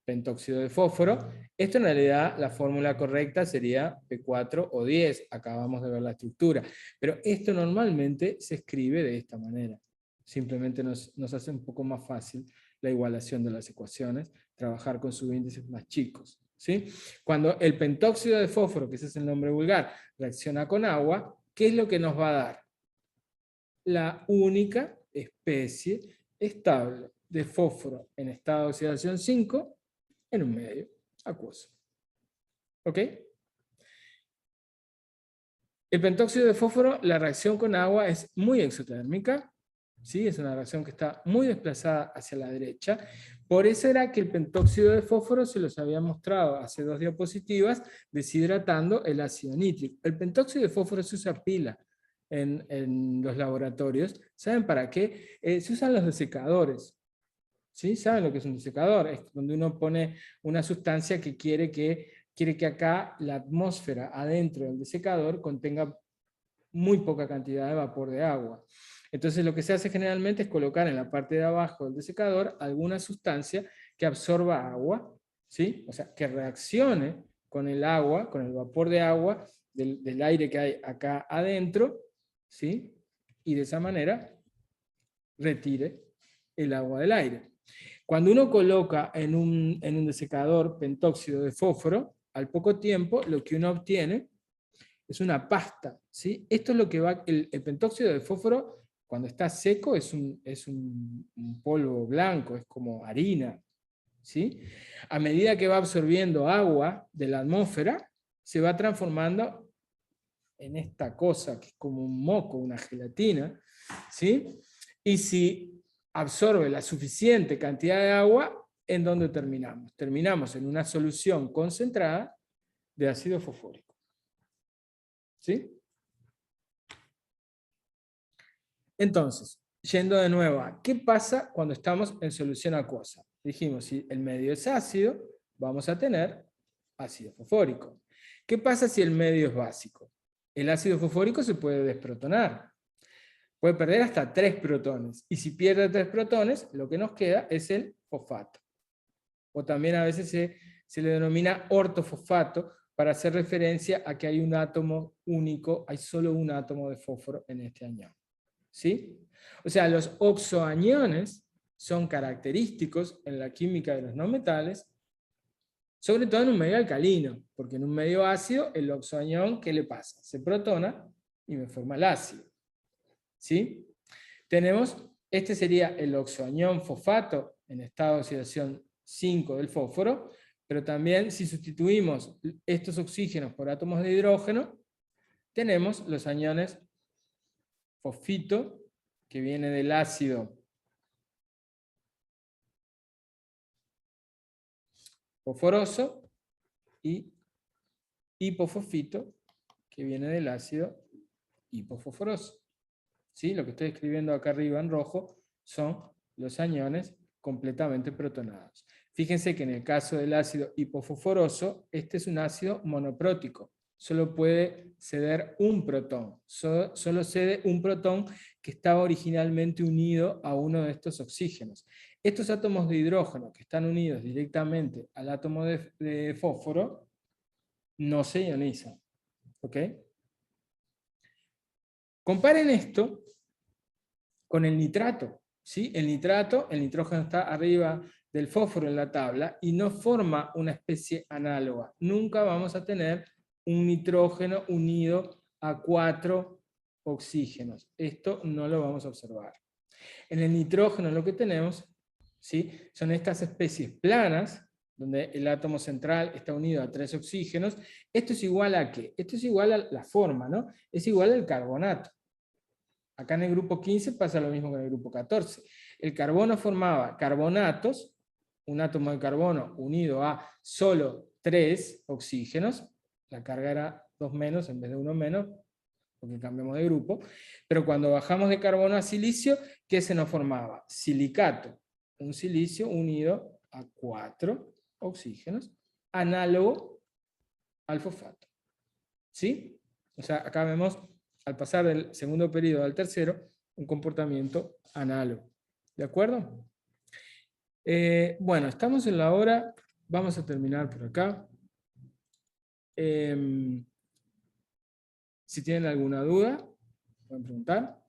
pentóxido de fósforo. Esto en realidad la fórmula correcta sería P4O10. Acabamos de ver la estructura. Pero esto normalmente se escribe de esta manera. Simplemente nos hace un poco más fácil la igualación de las ecuaciones, trabajar con subíndices más chicos, ¿sí? Cuando el pentóxido de fósforo, que ese es el nombre vulgar, reacciona con agua, ¿qué es lo que nos va a dar? La única especie estable de fósforo en estado de oxidación 5 en un medio acuoso. ¿Ok? El pentóxido de fósforo, la reacción con agua es muy exotérmica, ¿sí? Es una reacción que está muy desplazada hacia la derecha. Por eso era que el pentóxido de fósforo se los había mostrado hace 2 diapositivas, deshidratando el ácido nítrico. El pentóxido de fósforo se usa pila en los laboratorios. ¿Saben para qué? Se usan los desecadores. ¿Sí? ¿Saben lo que es un desecador? Es donde uno pone una sustancia que quiere que acá la atmósfera adentro del desecador contenga muy poca cantidad de vapor de agua. Entonces lo que se hace generalmente es colocar en la parte de abajo del desecador alguna sustancia que absorba agua, ¿sí? O sea, que reaccione con el agua, con el vapor de agua del aire que hay acá adentro, ¿sí? Y de esa manera retire el agua del aire. Cuando uno coloca en un desecador pentóxido de fósforo, al poco tiempo lo que uno obtiene es una pasta, ¿sí? Esto es lo que va, el pentóxido de fósforo cuando está seco es un polvo blanco, es como harina, ¿sí? A medida que va absorbiendo agua de la atmósfera, se va transformando en esta cosa que es como un moco, una gelatina, ¿sí? Y si absorbe la suficiente cantidad de agua, ¿en dónde terminamos? Terminamos en una solución concentrada de ácido fosfórico. ¿Sí? Entonces, yendo de nuevo a ¿qué pasa cuando estamos en solución acuosa? Dijimos, si el medio es ácido, vamos a tener ácido fosfórico. ¿Qué pasa si el medio es básico? El ácido fosfórico se puede desprotonar. Puede perder hasta 3 protones. Y si pierde 3 protones, lo que nos queda es el fosfato. O también a veces se le denomina ortofosfato para hacer referencia a que hay un átomo único, hay solo un átomo de fósforo en este anión. ¿Sí? O sea, los oxoaniones son característicos en la química de los no metales, sobre todo en un medio alcalino, porque en un medio ácido, el oxoanión, ¿qué le pasa? Se protona y me forma el ácido. ¿Sí? Tenemos, este sería el oxoanión fosfato en estado de oxidación 5 del fósforo, pero también si sustituimos estos oxígenos por átomos de hidrógeno, tenemos los aniones fosfito, que viene del ácido fosforoso, y hipofosfito, que viene del ácido hipofosforoso. ¿Sí? Lo que estoy escribiendo acá arriba en rojo son los aniones completamente protonados. Fíjense que en el caso del ácido hipofosforoso, este es un ácido monoprótico. Solo puede ceder un protón. Solo cede un protón que estaba originalmente unido a uno de estos oxígenos. Estos átomos de hidrógeno que están unidos directamente al átomo de fósforo no se ionizan. ¿Ok? Comparen esto con el nitrato. ¿Sí? El nitrógeno está arriba del fósforo en la tabla y no forma una especie análoga. Nunca vamos a tener un nitrógeno unido a 4 oxígenos. Esto no lo vamos a observar. En el nitrógeno lo que tenemos, ¿sí?, son estas especies planas, donde el átomo central está unido a 3 oxígenos. ¿Esto es igual a qué? Esto es igual a la forma, ¿no? Es igual al carbonato. Acá en el grupo 15 pasa lo mismo que en el grupo 14. El carbono formaba carbonatos, un átomo de carbono unido a solo 3 oxígenos, la carga era 2 menos en vez de 1 menos, porque cambiamos de grupo, pero cuando bajamos de carbono a silicio, ¿qué se nos formaba? Silicato, un silicio unido a 4 oxígenos, análogo al fosfato. ¿Sí? O sea, acá vemos, al pasar del segundo periodo al tercero, un comportamiento análogo. ¿De acuerdo? Bueno, estamos en la hora, vamos a terminar por acá. Si tienen alguna duda, pueden preguntar.